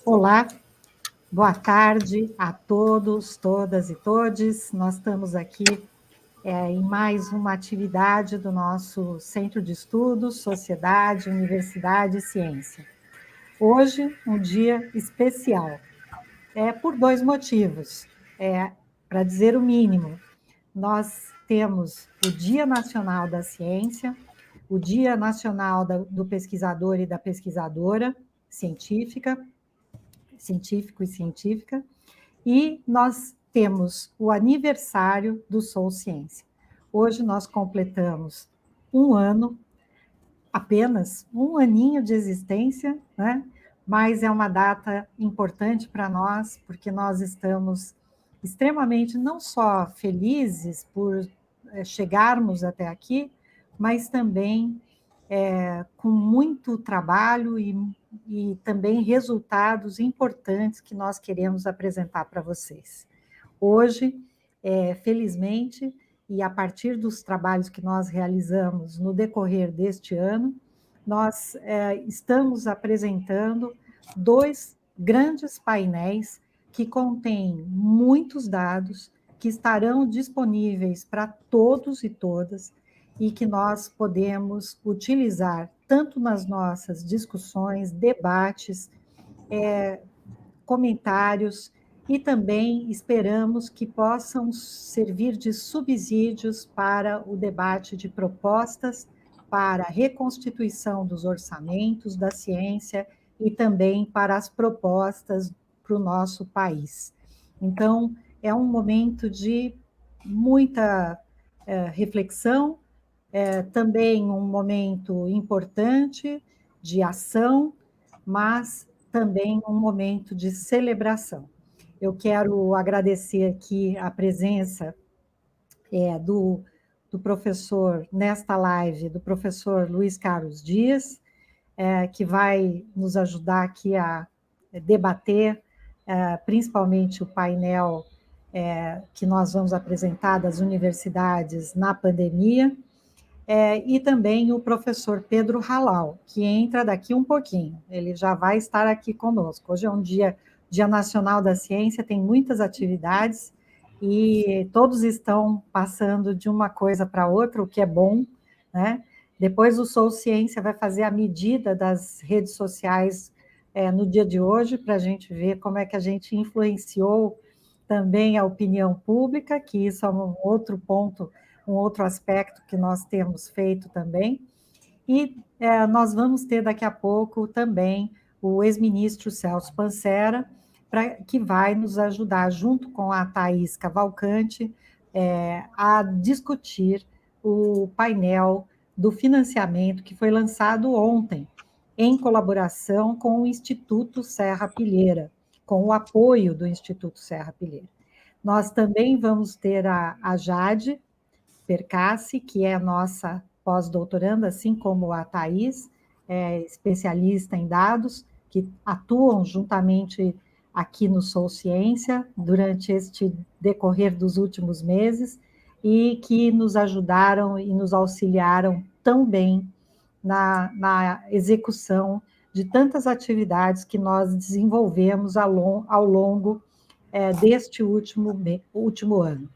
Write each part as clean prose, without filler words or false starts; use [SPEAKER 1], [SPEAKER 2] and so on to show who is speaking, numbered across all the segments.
[SPEAKER 1] Olá, boa tarde a todos, todas e todes. Nós estamos aqui em mais uma atividade do nosso Centro de Estudos, Sociedade, Universidade e Ciência. Hoje, um dia especial, por dois motivos, para dizer o mínimo. Nós temos o Dia Nacional da Ciência, o Dia Nacional do Pesquisador e da Pesquisadora científico e científica, e nós temos o aniversário do Sou Ciência. Hoje nós completamos um ano, apenas um aninho de existência, né? Mas é uma data importante para nós, porque nós estamos extremamente não só felizes por chegarmos até aqui, mas também com muito trabalho e também resultados importantes que nós queremos apresentar para vocês. Hoje, felizmente, e a partir dos trabalhos que nós realizamos no decorrer deste ano, nós estamos apresentando dois grandes painéis que contêm muitos dados que estarão disponíveis para todos e todas e que nós podemos utilizar tanto nas nossas discussões, debates, comentários, e também esperamos que possam servir de subsídios para o debate de propostas para a reconstituição dos orçamentos da ciência e também para as propostas para o nosso país. Então, é um momento de muita reflexão, também um momento importante de ação, mas também um momento de celebração. Eu quero agradecer aqui a presença do professor, nesta live, do professor Luiz Carlos Dias, que vai nos ajudar aqui a debater, principalmente o painel que nós vamos apresentar das universidades na pandemia, e também o professor Pedro Halal, que entra daqui um pouquinho, ele já vai estar aqui conosco. Hoje é um Dia Nacional da Ciência, tem muitas atividades, e todos estão passando de uma coisa para outra, o que é bom, né? Depois o Sou Ciência vai fazer a medida das redes sociais no dia de hoje, para a gente ver como é que a gente influenciou também a opinião pública, que isso é um outro ponto, um outro aspecto que nós temos feito também. E nós vamos ter daqui a pouco também o ex-ministro Celso Pancera, que vai nos ajudar, junto com a Thais Cavalcante, a discutir o painel do financiamento que foi lançado ontem, em colaboração com o Instituto Serra Pilheira, com o apoio do Instituto Serra Pilheira. Nós também vamos ter a Jade Percassi, que é a nossa pós-doutoranda, assim como a Thais, especialista em dados, que atuam juntamente aqui no Sou Ciência durante este decorrer dos últimos meses e que nos ajudaram e nos auxiliaram tão bem na execução de tantas atividades que nós desenvolvemos ao longo deste último ano.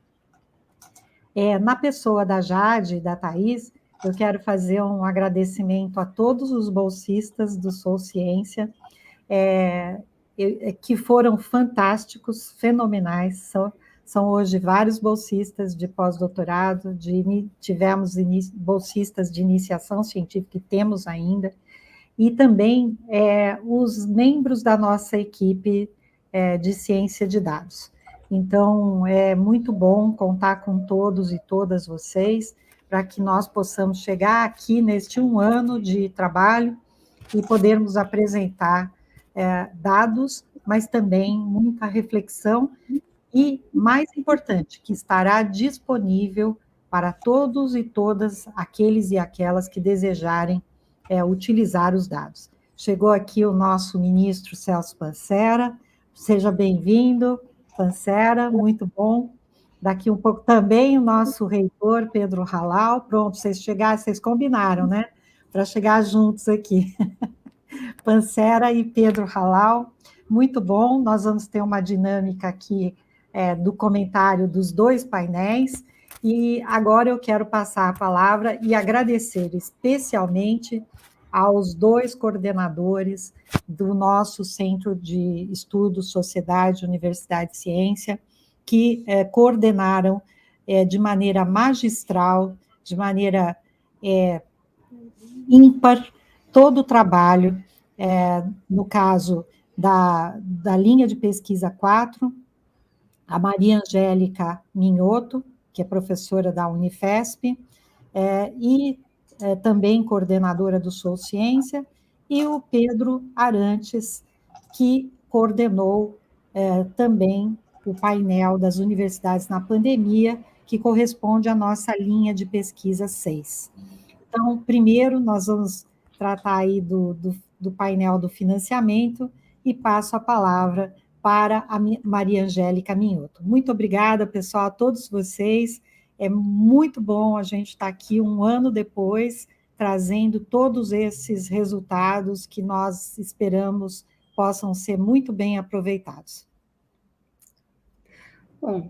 [SPEAKER 1] Na pessoa da Jade e da Thais, eu quero fazer um agradecimento a todos os bolsistas do Sou Ciência, que foram fantásticos, fenomenais. São hoje vários bolsistas de pós-doutorado, tivemos bolsistas de iniciação científica, e temos ainda, e também os membros da nossa equipe de ciência de dados. Então, é muito bom contar com todos e todas vocês, para que nós possamos chegar aqui neste um ano de trabalho e podermos apresentar dados, mas também muita reflexão e, mais importante, que estará disponível para todos e todas aqueles e aquelas que desejarem utilizar os dados. Chegou aqui o nosso ministro Celso Pancera, seja bem-vindo, Pancera, muito bom. Daqui um pouco também o nosso reitor, Pedro Halal. Pronto, vocês combinaram, né? Para chegar juntos aqui. Pancera e Pedro Halal, muito bom. Nós vamos ter uma dinâmica aqui do comentário dos dois painéis, e agora eu quero passar a palavra e agradecer especialmente aos dois coordenadores do nosso Centro de Estudos, Sociedade, Universidade e Ciência, que coordenaram de maneira magistral, de maneira ímpar, todo o trabalho, no caso da linha de pesquisa 4, a Maria Angélica Minhoto, que é professora da Unifesp, e também coordenadora do Sou Ciência, e o Pedro Arantes, que coordenou também o painel das universidades na pandemia, que corresponde à nossa linha de pesquisa 6. Então, primeiro, nós vamos tratar aí do painel do financiamento, e passo a palavra para a Maria Angélica Minhoto. Muito obrigada, pessoal, a todos vocês. É muito bom a gente estar aqui um ano depois, trazendo todos esses resultados que nós esperamos possam ser muito bem aproveitados.
[SPEAKER 2] Bom,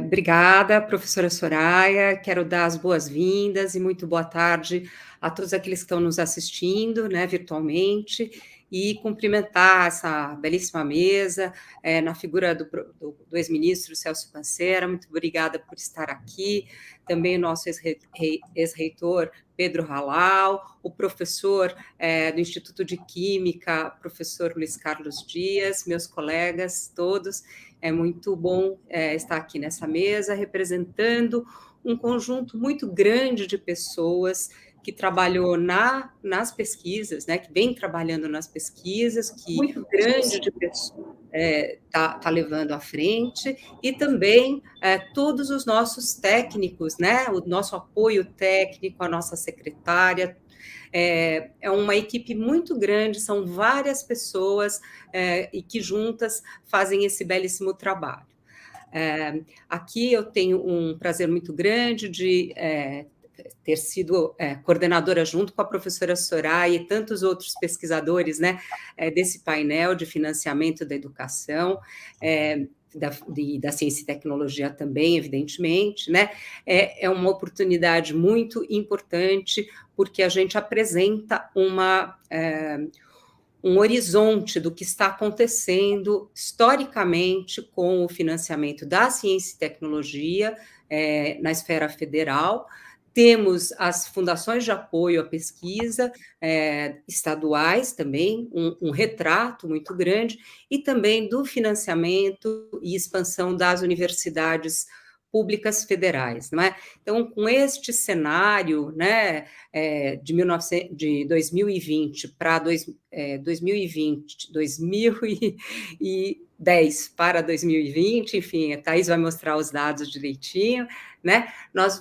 [SPEAKER 2] obrigada, professora Soraya. Quero dar as boas-vindas e muito boa tarde a todos aqueles que estão nos assistindo, né, virtualmente, e cumprimentar essa belíssima mesa, na figura do ex-ministro Celso Pancera. Muito obrigada por estar aqui. Também o nosso ex-reitor Pedro Halal, o professor do Instituto de Química, professor Luiz Carlos Dias, meus colegas todos. É muito bom estar aqui nessa mesa, representando um conjunto muito grande de pessoas que trabalhou nas pesquisas, né, que vem trabalhando nas pesquisas, que muito grande de pessoas está levando à frente, e também todos os nossos técnicos, né, o nosso apoio técnico, a nossa secretária. É uma equipe muito grande, são várias pessoas e que juntas fazem esse belíssimo trabalho. Aqui eu tenho um prazer muito grande de ter sido coordenadora junto com a professora Soraya e tantos outros pesquisadores, né, desse painel de financiamento da educação, da ciência e tecnologia também, evidentemente, né? É uma oportunidade muito importante, porque a gente apresenta um horizonte do que está acontecendo historicamente com o financiamento da ciência e tecnologia na esfera federal. Temos as fundações de apoio à pesquisa estaduais também, um retrato muito grande, e também do financiamento e expansão das universidades públicas federais, não é? Então, com este cenário, né, de 2020 para 2010 para 2020, enfim, a Thais vai mostrar os dados direitinho, né? Nós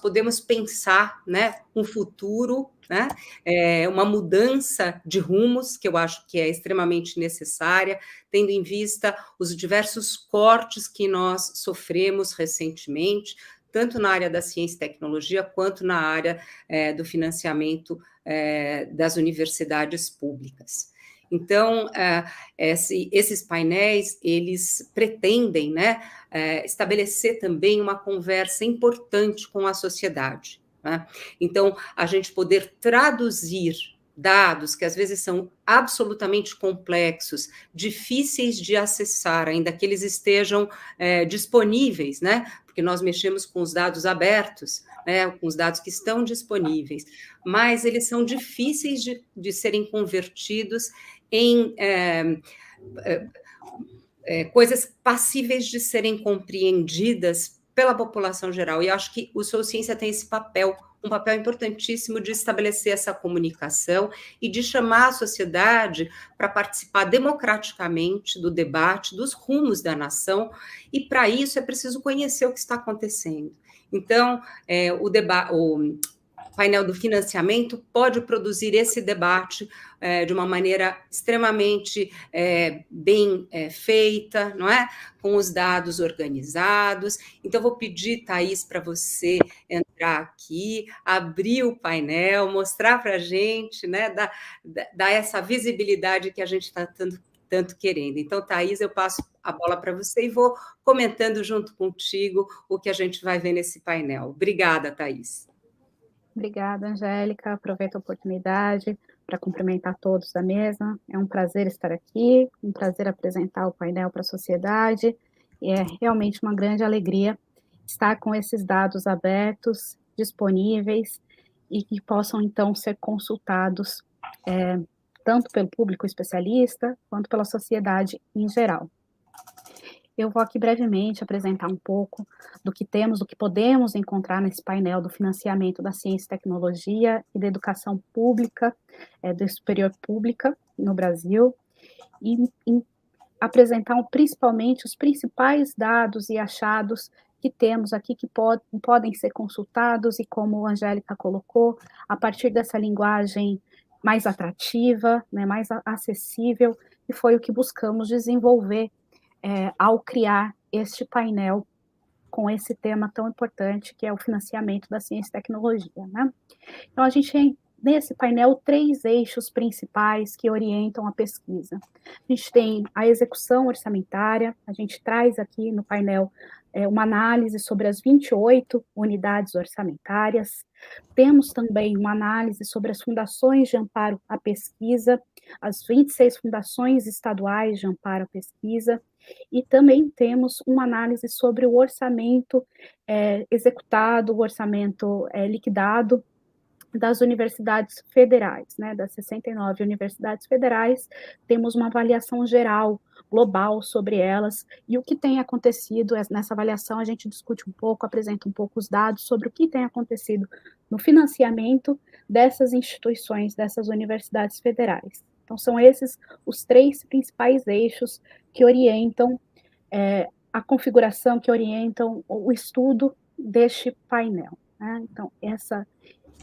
[SPEAKER 2] podemos pensar, né, um futuro, né, uma mudança de rumos, que eu acho que é extremamente necessária, tendo em vista os diversos cortes que nós sofremos recentemente, tanto na área da ciência e tecnologia, quanto na área do financiamento das universidades públicas. Então, esses painéis, eles pretendem, né, estabelecer também uma conversa importante com a sociedade, né? Então, a gente poder traduzir dados que às vezes são absolutamente complexos, difíceis de acessar, ainda que eles estejam disponíveis, né? Porque nós mexemos com os dados abertos, né? Com os dados que estão disponíveis, mas eles são difíceis de serem convertidos em coisas passíveis de serem compreendidas pela população geral. E acho que o Sou Ciência tem esse papel, um papel importantíssimo de estabelecer essa comunicação e de chamar a sociedade para participar democraticamente do debate, dos rumos da nação, e para isso é preciso conhecer o que está acontecendo. Então, o painel do financiamento pode produzir esse debate de uma maneira extremamente bem feita, não é? Com os dados organizados. Então, vou pedir, Thais, para você entrar aqui, abrir o painel, mostrar para a gente, né? Dar essa visibilidade que a gente está tanto querendo. Então, Thaís, eu passo a bola para você e vou comentando junto contigo o que a gente vai ver nesse painel. Obrigada, Thaís.
[SPEAKER 3] Obrigada, Angélica. Aproveito a oportunidade para cumprimentar todos da mesa. É um prazer estar aqui, um prazer apresentar o painel para a sociedade. E é realmente uma grande alegria estar com esses dados abertos, disponíveis e que possam, então, ser consultados tanto pelo público especialista quanto pela sociedade em geral. Eu vou aqui brevemente apresentar um pouco do que temos, do que podemos encontrar nesse painel do financiamento da ciência e tecnologia e da educação pública, da superior pública no Brasil, e apresentar principalmente os principais dados e achados que temos aqui, que podem ser consultados, e como a Angélica colocou, a partir dessa linguagem mais atrativa, né, mais acessível, e foi o que buscamos desenvolver ao criar este painel com esse tema tão importante, que é o financiamento da ciência e tecnologia, né? Então, a gente tem, nesse painel, 3 eixos principais que orientam a pesquisa. A gente tem a execução orçamentária, a gente traz aqui no painel uma análise sobre as 28 unidades orçamentárias, temos também uma análise sobre as fundações de amparo à pesquisa, as 26 fundações estaduais de amparo à pesquisa, e também temos uma análise sobre o orçamento executado, o orçamento liquidado das universidades federais, né, das 69 universidades federais, temos uma avaliação geral, global sobre elas, e o que tem acontecido nessa avaliação, a gente discute um pouco, apresenta um pouco os dados sobre o que tem acontecido no financiamento dessas instituições, dessas universidades federais. Então, são esses os 3 principais eixos que orientam a configuração, que orientam o estudo deste painel, né? Então,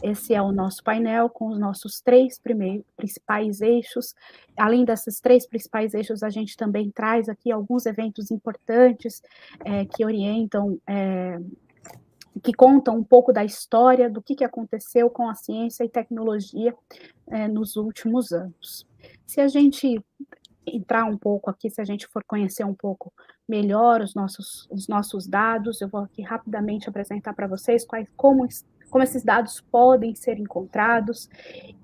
[SPEAKER 3] esse é o nosso painel com os nossos 3 principais eixos. Além desses 3 principais eixos, a gente também traz aqui alguns eventos importantes que orientam, que contam um pouco da história do que aconteceu com a ciência e tecnologia nos últimos anos. Se a gente entrar um pouco aqui, se a gente for conhecer um pouco melhor os nossos dados, eu vou aqui rapidamente apresentar para vocês como esses dados podem ser encontrados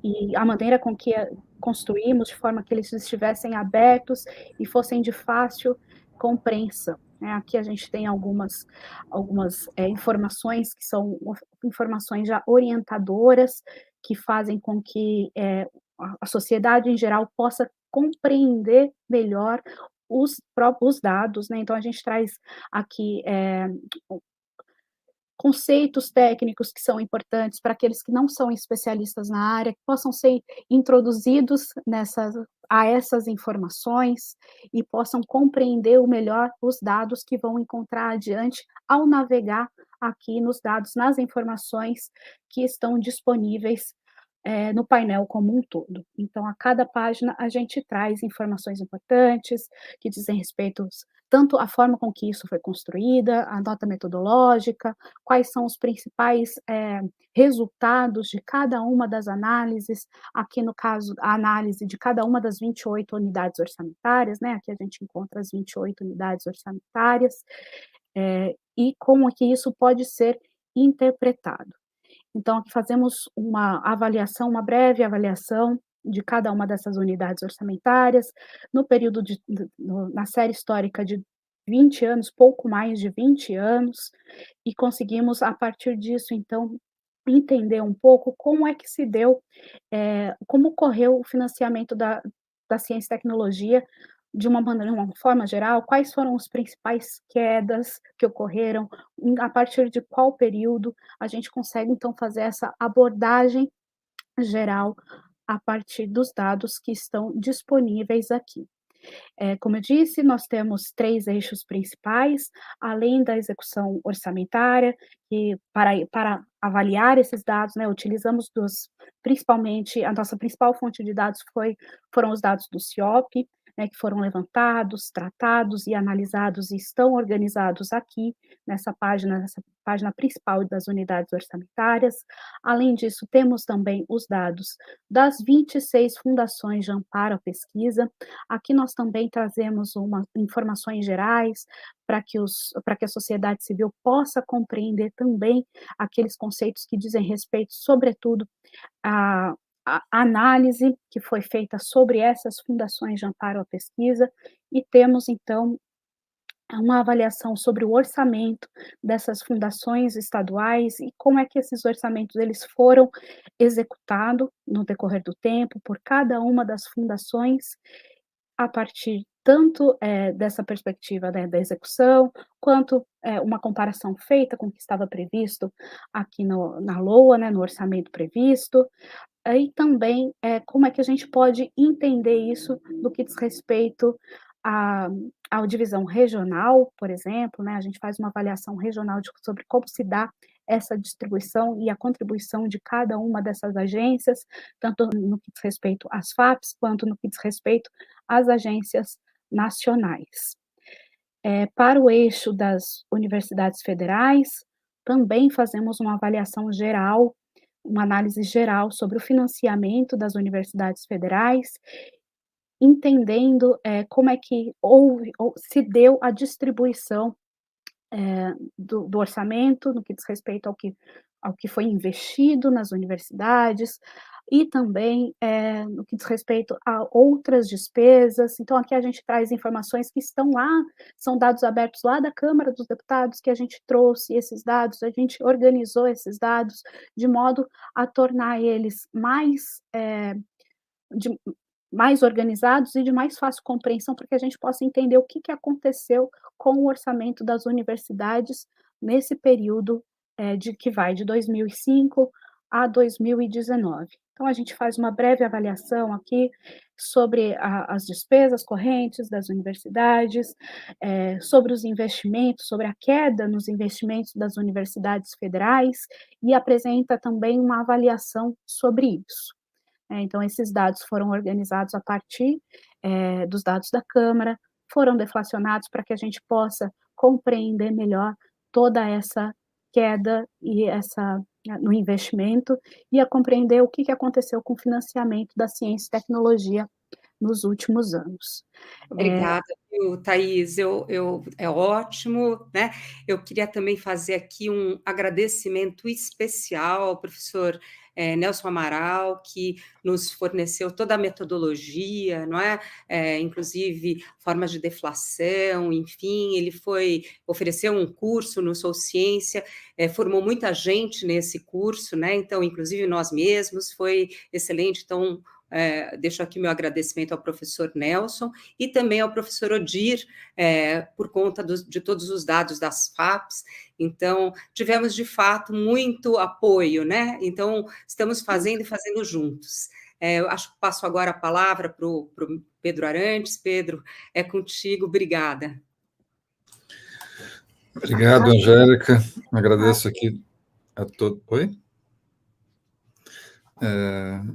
[SPEAKER 3] e a maneira com que construímos, de forma que eles estivessem abertos e fossem de fácil compreensão. Aqui a gente tem algumas informações que são informações já orientadoras, que fazem com que a sociedade em geral possa compreender melhor os próprios dados, né? Então, a gente traz aqui conceitos técnicos que são importantes para aqueles que não são especialistas na área, que possam ser introduzidos a essas informações e possam compreender melhor os dados que vão encontrar adiante ao navegar aqui nos dados, nas informações que estão disponíveis no painel como um todo. Então, a cada página, a gente traz informações importantes que dizem respeito tanto à forma com que isso foi construída, a nota metodológica, quais são os principais resultados de cada uma das análises, aqui no caso, a análise de cada uma das 28 unidades orçamentárias, né? Aqui a gente encontra as 28 unidades orçamentárias, e como que isso pode ser interpretado. Então, aqui fazemos uma avaliação, uma breve avaliação de cada uma dessas unidades orçamentárias, no período na série histórica de 20 anos, pouco mais de 20 anos, e conseguimos, a partir disso, então, entender um pouco como é que se deu, como ocorreu o financiamento da ciência e tecnologia de uma forma geral, quais foram as principais quedas que ocorreram, a partir de qual período a gente consegue, então, fazer essa abordagem geral a partir dos dados que estão disponíveis aqui. Como eu disse, nós temos 3 eixos principais, além da execução orçamentária, e para avaliar esses dados, né, utilizamos principalmente, a nossa principal fonte de dados foram os dados do CIOP, né, que foram levantados, tratados e analisados e estão organizados aqui nessa página principal das unidades orçamentárias. Além disso, temos também os dados das 26 fundações de amparo à pesquisa. Aqui nós também trazemos informações gerais para que a sociedade civil possa compreender também aqueles conceitos que dizem respeito, sobretudo, à análise que foi feita sobre essas fundações de amparo à pesquisa, e temos, então, uma avaliação sobre o orçamento dessas fundações estaduais e como é que esses orçamentos eles foram executados no decorrer do tempo por cada uma das fundações, a partir tanto dessa perspectiva, né, da execução, quanto uma comparação feita com o que estava previsto aqui na LOA, né, no orçamento previsto, e também como é que a gente pode entender isso no que diz respeito à divisão regional, por exemplo, né, a gente faz uma avaliação regional sobre como se dá essa distribuição e a contribuição de cada uma dessas agências, tanto no que diz respeito às FAPs, quanto no que diz respeito às agências nacionais. Para o eixo das universidades federais, também fazemos uma avaliação geral, uma análise geral sobre o financiamento das universidades federais, entendendo como é que houve, ou se deu a distribuição do orçamento, no que diz respeito ao que foi investido nas universidades, e também no que diz respeito a outras despesas. Então, aqui a gente traz informações que estão lá, são dados abertos lá da Câmara dos Deputados, que a gente trouxe esses dados, a gente organizou esses dados de modo a tornar eles mais organizados e de mais fácil compreensão, para que a gente possa entender o que aconteceu com o orçamento das universidades nesse período que vai de 2005 a 2019. Então, a gente faz uma breve avaliação aqui sobre as despesas correntes das universidades, sobre os investimentos, sobre a queda nos investimentos das universidades federais, e apresenta também uma avaliação sobre isso. Então, esses dados foram organizados a partir dos dados da Câmara, foram deflacionados para que a gente possa compreender melhor toda essa queda e no investimento, e a compreender o que aconteceu com o financiamento da ciência e tecnologia nos últimos anos.
[SPEAKER 2] Obrigada, Thaís, é ótimo, né? Eu queria também fazer aqui um agradecimento especial ao professor Nelson Amaral, que nos forneceu toda a metodologia, não é? Inclusive formas de deflação, enfim, ele ofereceu um curso no Sou Ciência, formou muita gente nesse curso, né? Então, inclusive nós mesmos, foi excelente. Então, deixo aqui meu agradecimento ao professor Nelson e também ao professor Odir, por conta de todos os dados das FAPs. Então, tivemos, de fato, muito apoio, né? Então, estamos fazendo e fazendo juntos. Eu acho que passo agora a palavra para o Pedro Arantes. Pedro, é contigo, obrigada.
[SPEAKER 4] Obrigado, Angélica. Agradeço aqui a todos. Oi?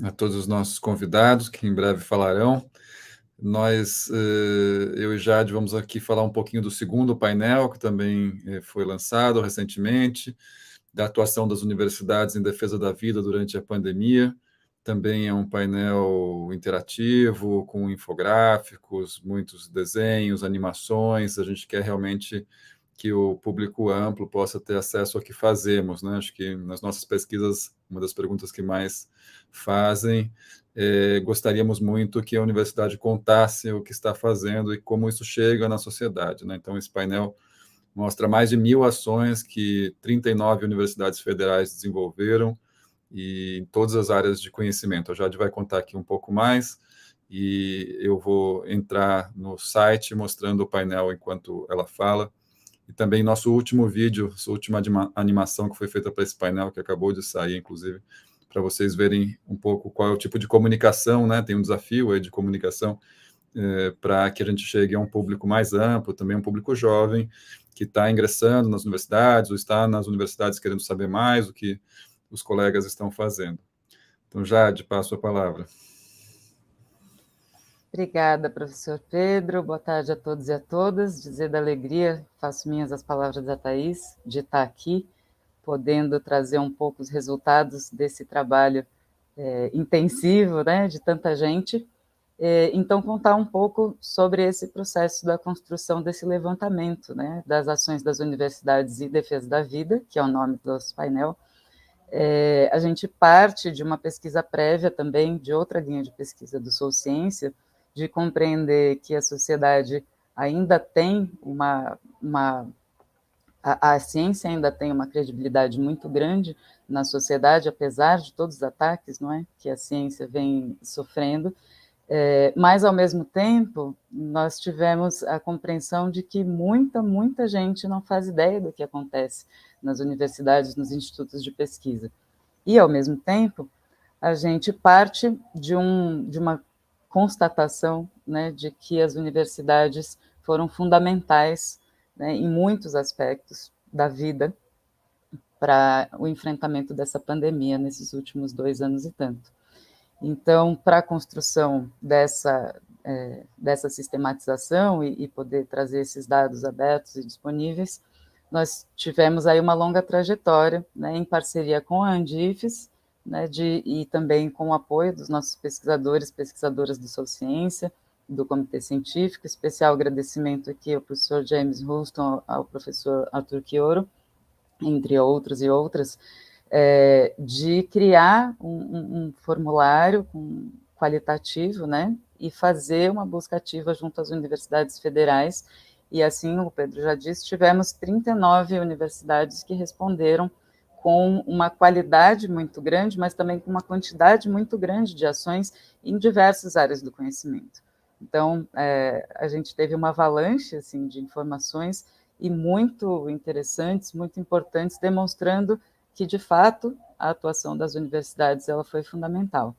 [SPEAKER 4] A todos os nossos convidados, que em breve falarão. Eu e Jade, vamos aqui falar um pouquinho do segundo painel, que também foi lançado recentemente, da atuação das universidades em defesa da vida durante a pandemia. Também é um painel interativo, com infográficos, muitos desenhos, animações. A gente quer realmente que o público amplo possa ter acesso ao que fazemos, né? Acho que nas nossas pesquisas, uma das perguntas que mais fazem, gostaríamos muito que a universidade contasse o que está fazendo e como isso chega na sociedade, né? Então, esse painel mostra mais de 1.000 ações que 39 universidades federais desenvolveram, e em todas as áreas de conhecimento. A Jade vai contar aqui um pouco mais, e eu vou entrar no site mostrando o painel enquanto ela fala. E também nosso último vídeo, sua última animação que foi feita para esse painel, que acabou de sair, inclusive, para vocês verem um pouco qual é o tipo de comunicação, né? Tem um desafio aí de comunicação para que a gente chegue a um público mais amplo, também um público jovem, que está ingressando nas universidades, ou está nas universidades querendo saber mais o que os colegas estão fazendo. Então, Jade, passo a palavra.
[SPEAKER 5] Obrigada, professor Pedro. Boa tarde a todos e a todas. Dizer da alegria, faço minhas as palavras da Thais, de estar aqui, podendo trazer um pouco os resultados desse trabalho intensivo, né, de tanta gente. Então, contar um pouco sobre esse processo da construção desse levantamento, né, das ações das universidades e defesa da vida, que é o nome do nosso painel. A gente parte de uma pesquisa prévia também, de outra linha de pesquisa do Sou Ciência, de compreender que a sociedade ainda tem a ciência ainda tem uma credibilidade muito grande na sociedade, apesar de todos os ataques, não é, que a ciência vem sofrendo, mas, ao mesmo tempo, nós tivemos a compreensão de que muita gente não faz ideia do que acontece nas universidades, nos institutos de pesquisa. E, ao mesmo tempo, a gente parte de uma constatação, né, de que as universidades foram fundamentais, né, em muitos aspectos da vida para o enfrentamento dessa pandemia nesses últimos 2 anos e tanto. Então, para a construção dessa sistematização e poder trazer esses dados abertos e disponíveis, nós tivemos aí uma longa trajetória, né, em parceria com a Andifes, né, e também com o apoio dos nossos pesquisadores, pesquisadoras do Sou Ciência, do Comitê Científico. Especial agradecimento aqui ao professor James Houston, ao professor Arthur Chioro, entre outros e outras, de criar um formulário qualitativo, né, e fazer uma busca ativa junto às universidades federais, e assim, o Pedro já disse, tivemos 39 universidades que responderam com uma qualidade muito grande, mas também com uma quantidade muito grande de ações em diversas áreas do conhecimento. Então, a gente teve uma avalanche assim, de informações e muito interessantes, muito importantes, demonstrando que, de fato, a atuação das universidades ela foi fundamental.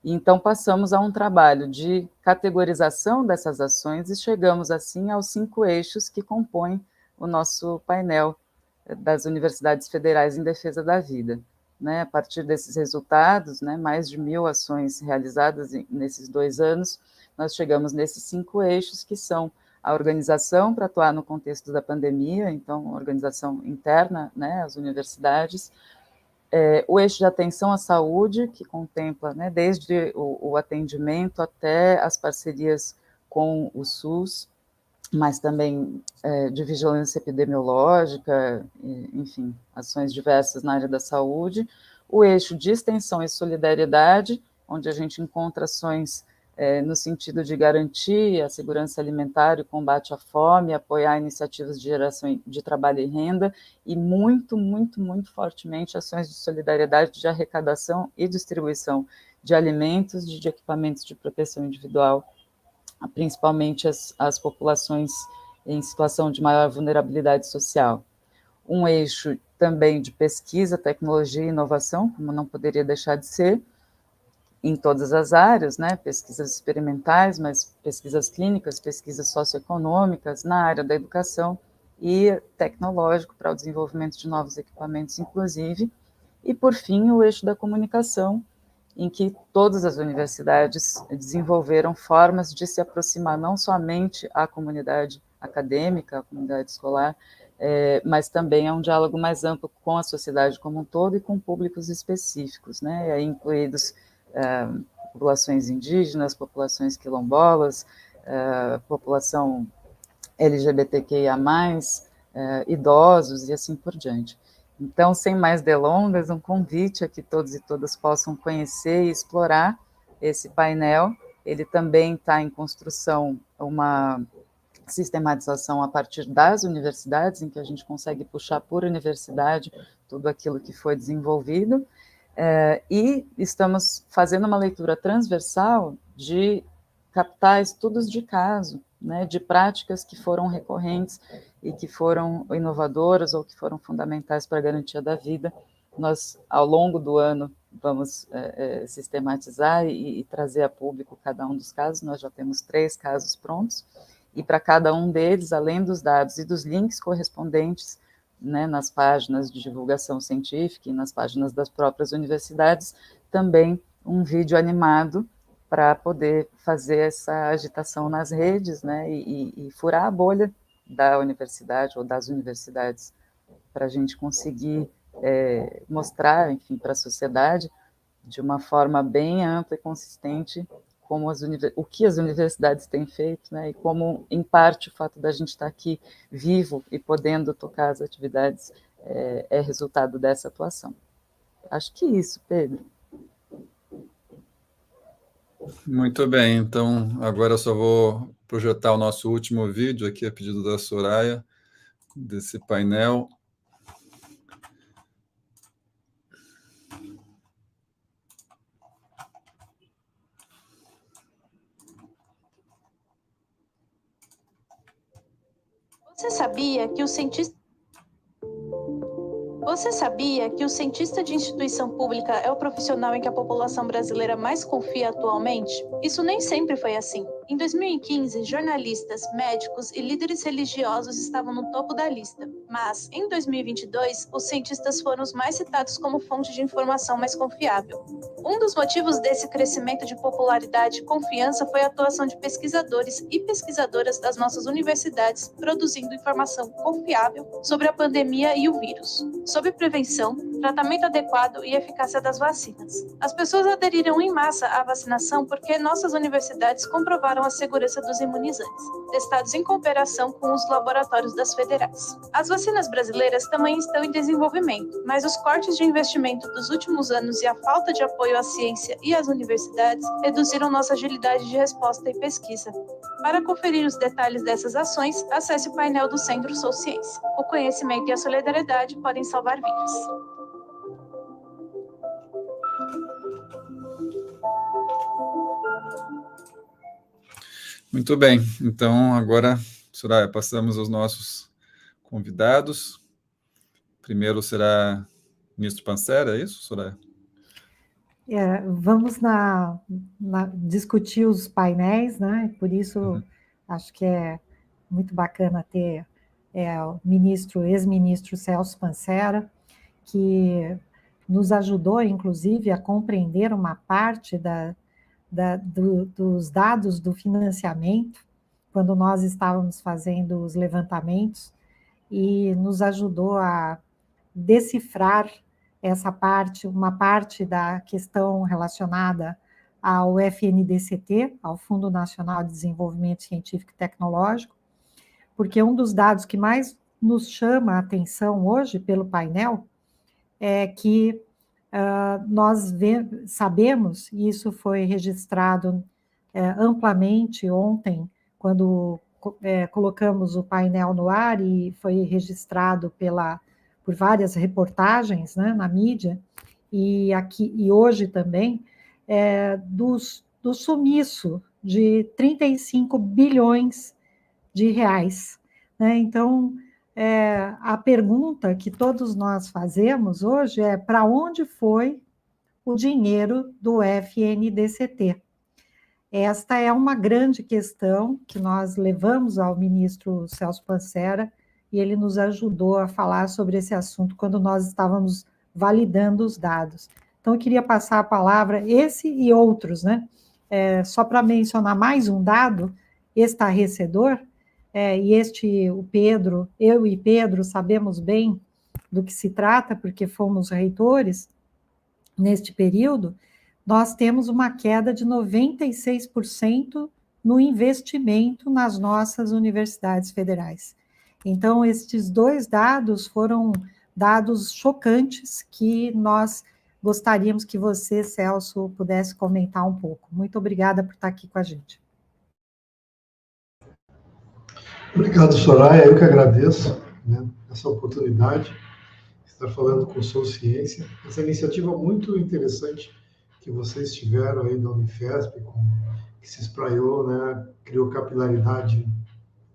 [SPEAKER 5] E, então, passamos a um trabalho de categorização dessas ações e chegamos, assim, aos 5 eixos que compõem o nosso painel das universidades federais em defesa da vida. Né? A partir desses resultados, né, mais de 1.000 ações realizadas nesses 2 anos, nós chegamos nesses 5 eixos, que são a organização para atuar no contexto da pandemia, então, organização interna, né, as universidades, o eixo de atenção à saúde, que contempla, né, desde o atendimento até as parcerias com o SUS, mas também de vigilância epidemiológica, enfim, ações diversas na área da saúde. O eixo de extensão e solidariedade, onde a gente encontra ações no sentido de garantir a segurança alimentar e o combate à fome, apoiar iniciativas de geração de trabalho e renda, e muito fortemente ações de solidariedade de arrecadação e distribuição de alimentos, de equipamentos de proteção individual, principalmente as populações em situação de maior vulnerabilidade social. Um eixo também de pesquisa, tecnologia e inovação, como não poderia deixar de ser, em todas as áreas, né, pesquisas experimentais, mas pesquisas clínicas, pesquisas socioeconômicas, na área da educação e tecnológico para o desenvolvimento de novos equipamentos, inclusive. E, por fim, o eixo da comunicação, em que todas as universidades desenvolveram formas de se aproximar não somente à comunidade acadêmica, à comunidade escolar, mas também a um diálogo mais amplo com a sociedade como um todo e com públicos específicos, né, aí incluídos populações indígenas, populações quilombolas, população LGBTQIA+, idosos e assim por diante. Então, sem mais delongas, um convite a que todos e todas possam conhecer e explorar esse painel. Ele também está em construção uma sistematização a partir das universidades, em que a gente consegue puxar por universidade tudo aquilo que foi desenvolvido, e estamos fazendo uma leitura transversal de captar estudos de caso, né, de práticas que foram recorrentes e que foram inovadoras ou que foram fundamentais para a garantia da vida. Nós, ao longo do ano, vamos sistematizar e trazer a público cada um dos casos. Nós já temos 3 casos prontos, e para cada um deles, além dos dados e dos links correspondentes, né, nas páginas de divulgação científica e nas páginas das próprias universidades, também um vídeo animado para poder fazer essa agitação nas redes, né, e furar a bolha da universidade ou das universidades, para a gente conseguir mostrar, enfim, para a sociedade, de uma forma bem ampla e consistente, como o que as universidades têm feito, né, e como, em parte, o fato da gente estar aqui vivo e podendo tocar as atividades é resultado dessa atuação. Acho que isso, Pedro.
[SPEAKER 4] Muito bem, então agora eu só vou projetar o nosso último vídeo aqui, a pedido da Soraya, desse painel.
[SPEAKER 6] Você sabia que o cientista de instituição pública é o profissional em que a população brasileira mais confia atualmente? Isso nem sempre foi assim. Em 2015, jornalistas, médicos e líderes religiosos estavam no topo da lista. Mas, em 2022, os cientistas foram os mais citados como fonte de informação mais confiável. Um dos motivos desse crescimento de popularidade e confiança foi a atuação de pesquisadores e pesquisadoras das nossas universidades, produzindo informação confiável sobre a pandemia e o vírus, sobre prevenção, tratamento adequado e eficácia das vacinas. As pessoas aderiram em massa à vacinação porque nossas universidades comprovaram a segurança dos imunizantes, testados em cooperação com os laboratórios das federais. As vacinas brasileiras também estão em desenvolvimento, mas os cortes de investimento dos últimos anos e a falta de apoio à ciência e às universidades reduziram nossa agilidade de resposta e pesquisa. Para conferir os detalhes dessas ações, acesse o painel do Centro Sou Ciência. O conhecimento e a solidariedade podem salvar vidas.
[SPEAKER 4] Muito bem, então agora, Soraya, passamos aos nossos convidados. Primeiro será o ministro Panzera, é isso, Soraya?
[SPEAKER 1] Vamos discutir os painéis, né? Por isso acho que é muito bacana ter o ex-ministro Celso Panzera, que nos ajudou, inclusive, a compreender uma parte dos dados do financiamento, quando nós estávamos fazendo os levantamentos, e nos ajudou a decifrar essa parte, uma parte da questão relacionada ao FNDCT, ao Fundo Nacional de Desenvolvimento Científico e Tecnológico, porque um dos dados que mais nos chama a atenção hoje pelo painel é que nós sabemos, e isso foi registrado amplamente ontem, quando colocamos o painel no ar, e foi registrado por várias reportagens, né, na mídia, e hoje também, do sumiço de 35 bilhões de reais. Né? Então, a pergunta que todos nós fazemos hoje é: para onde foi o dinheiro do FNDCT? Esta é uma grande questão que nós levamos ao ministro Celso Panzera, e ele nos ajudou a falar sobre esse assunto quando nós estávamos validando os dados. Então, eu queria passar a palavra, esse e outros, né? Só para mencionar mais um dado estarrecedor, o Pedro, eu e Pedro sabemos bem do que se trata, porque fomos reitores neste período. Nós temos uma queda de 96% no investimento nas nossas universidades federais. Então, estes dois dados foram dados chocantes que nós gostaríamos que você, Celso, pudesse comentar um pouco. Muito obrigada por estar aqui com a gente.
[SPEAKER 7] Obrigado, Soraya. Eu que agradeço, né, essa oportunidade de estar falando com Sou Ciência. Essa iniciativa muito interessante que vocês tiveram aí da Unifesp, que se espraiou, né, criou capilaridade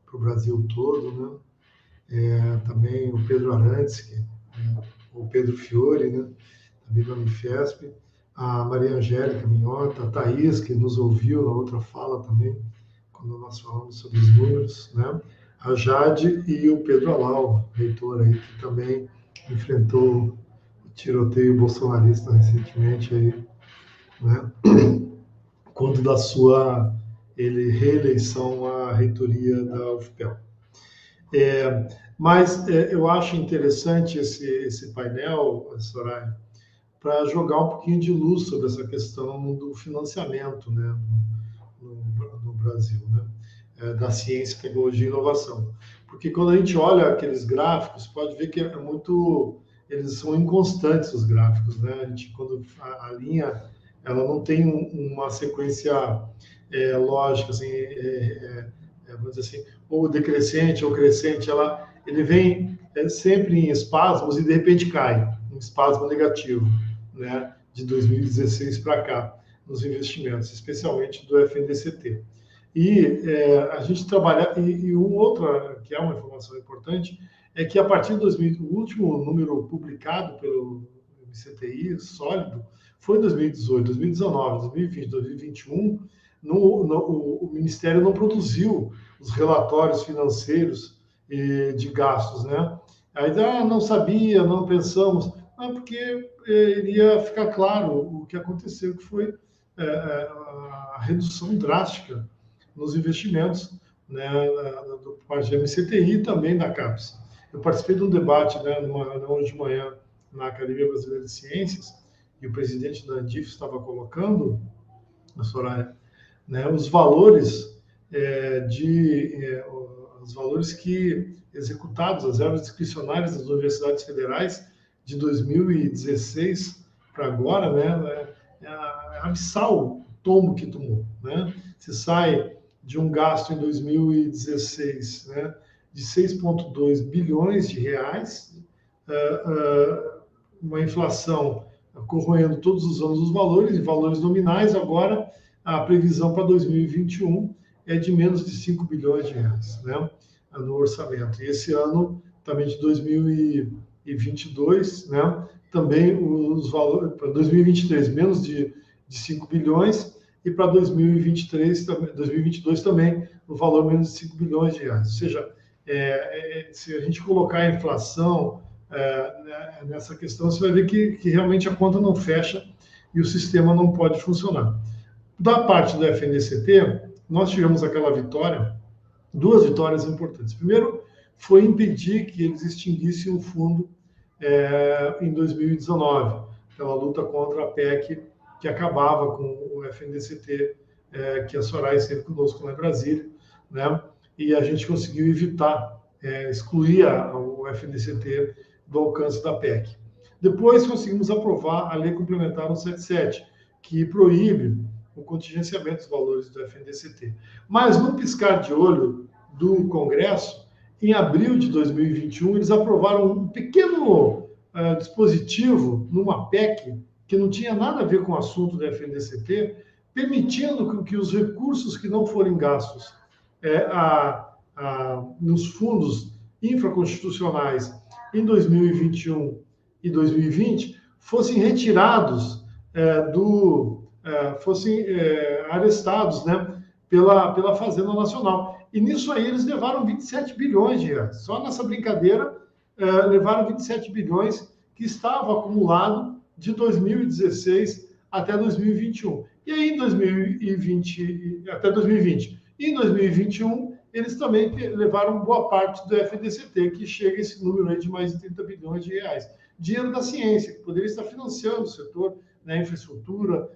[SPEAKER 7] para o Brasil todo, né? Também o Pedro Arantes, o Pedro Fiore, né, também da Unifesp, a Maria Angélica Minhota, a Thaís, que nos ouviu na outra fala também, quando nós falamos sobre os números, né? A Jade e o Pedro Alau, reitor aí, que também enfrentou o tiroteio bolsonarista recentemente aí, né? quando da sua reeleição à reitoria da UFPEL. Mas eu acho interessante esse painel, Soraya, para jogar um pouquinho de luz sobre essa questão do financiamento, né, no Brasil, né, da ciência, tecnologia e inovação. Porque quando a gente olha aqueles gráficos, pode ver que eles são inconstantes, os gráficos, né? Quando a linha, ela não tem uma sequência lógica, assim, vamos dizer assim, ou decrescente ou crescente, ele vem sempre em espasmos e de repente cai, um espasmo negativo, né, de 2016 para cá, nos investimentos, especialmente do FNDCT. E a gente trabalha, e um outro, que é uma informação importante, é que a partir de 2000, o último número publicado pelo MCTI, sólido, foi em 2018, 2019, 2020, 2021, o Ministério não produziu os relatórios financeiros de gastos, né? Aí não sabia, não pensamos, porque iria ficar claro o que aconteceu, que foi a redução drástica nos investimentos, né, do parte da MCTI e também da CAPES. Eu participei de um debate, né, hoje de manhã na Academia Brasileira de Ciências, e o presidente da Andif estava colocando, a Soraya, né, os valores os valores que executados, as verbas discricionárias das universidades federais de 2016 para agora, né, é abissal o tombo que tomou, né? Se sai de um gasto em 2016, né, de 6,2 bilhões de reais, uma inflação corroendo todos os anos os valores, em valores nominais, agora a previsão para 2021 é de menos de 5 bilhões de reais, né, no orçamento. E esse ano, também de 2022, né, também os valores, para 2023, menos de 5 bilhões, e para 2022 também, o valor menos de 5 bilhões de reais. Ou seja, se a gente colocar a inflação nessa questão, você vai ver que realmente a conta não fecha e o sistema não pode funcionar. Da parte do FNDCT, nós tivemos aquela vitória, duas vitórias importantes. Primeiro, foi impedir que eles extinguissem o fundo em 2019, pela luta contra a PEC, que acabava com o FNDCT, que a Soraya esteve conosco lá em Brasília, né? E a gente conseguiu evitar, excluir o FNDCT do alcance da PEC. Depois conseguimos aprovar a Lei Complementar 177, que proíbe o contingenciamento dos valores do FNDCT. Mas, no piscar de olho do Congresso, em abril de 2021, eles aprovaram um pequeno dispositivo numa PEC que não tinha nada a ver com o assunto do FNDCT, permitindo que os recursos que não forem gastos nos fundos infraconstitucionais em 2021 e 2020 fossem retirados fossem arrestados, né, pela Fazenda Nacional. E nisso aí eles levaram 27 bilhões de reais. Só nessa brincadeira levaram 27 bilhões que estava acumulado de 2016 até 2021. E aí, em 2020, até 2020. E em 2021, eles também levaram boa parte do FNDCT, que chega a esse número aí de mais de 30 bilhões de reais. Dinheiro da ciência, que poderia estar financiando o setor, né, infraestrutura,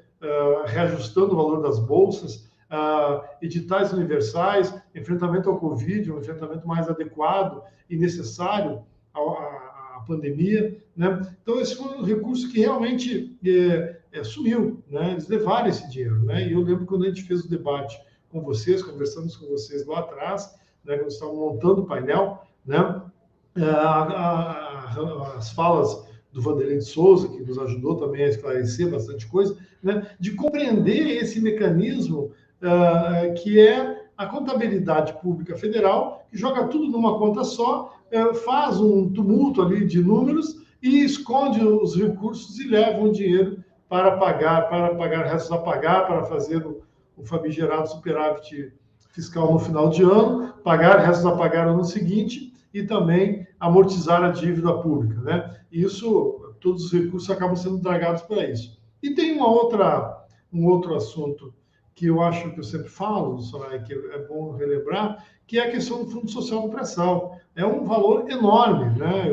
[SPEAKER 7] reajustando o valor das bolsas, editais universais, enfrentamento ao Covid, um enfrentamento mais adequado e necessário à pandemia, né? Então, esse foi um recurso que realmente sumiu, né? Eles levaram esse dinheiro, né? E eu lembro quando a gente fez o debate com vocês, conversamos com vocês lá atrás, né, quando estavam montando o painel, né? As falas do Vanderlei de Souza, que nos ajudou também a esclarecer bastante coisa, né, de compreender esse mecanismo que é a contabilidade pública federal, que joga tudo numa conta só, faz um tumulto ali de números e esconde os recursos e leva o dinheiro para pagar restos a pagar, para fazer o famigerado superávit fiscal no final de ano, pagar restos a pagar no ano seguinte e também amortizar a dívida pública, né? Isso, todos os recursos acabam sendo dragados para isso. E tem um outro assunto que eu acho que eu sempre falo, Soraya, que é bom relembrar, que é a questão do Fundo Social do Pré-Sal. É um valor enorme, né?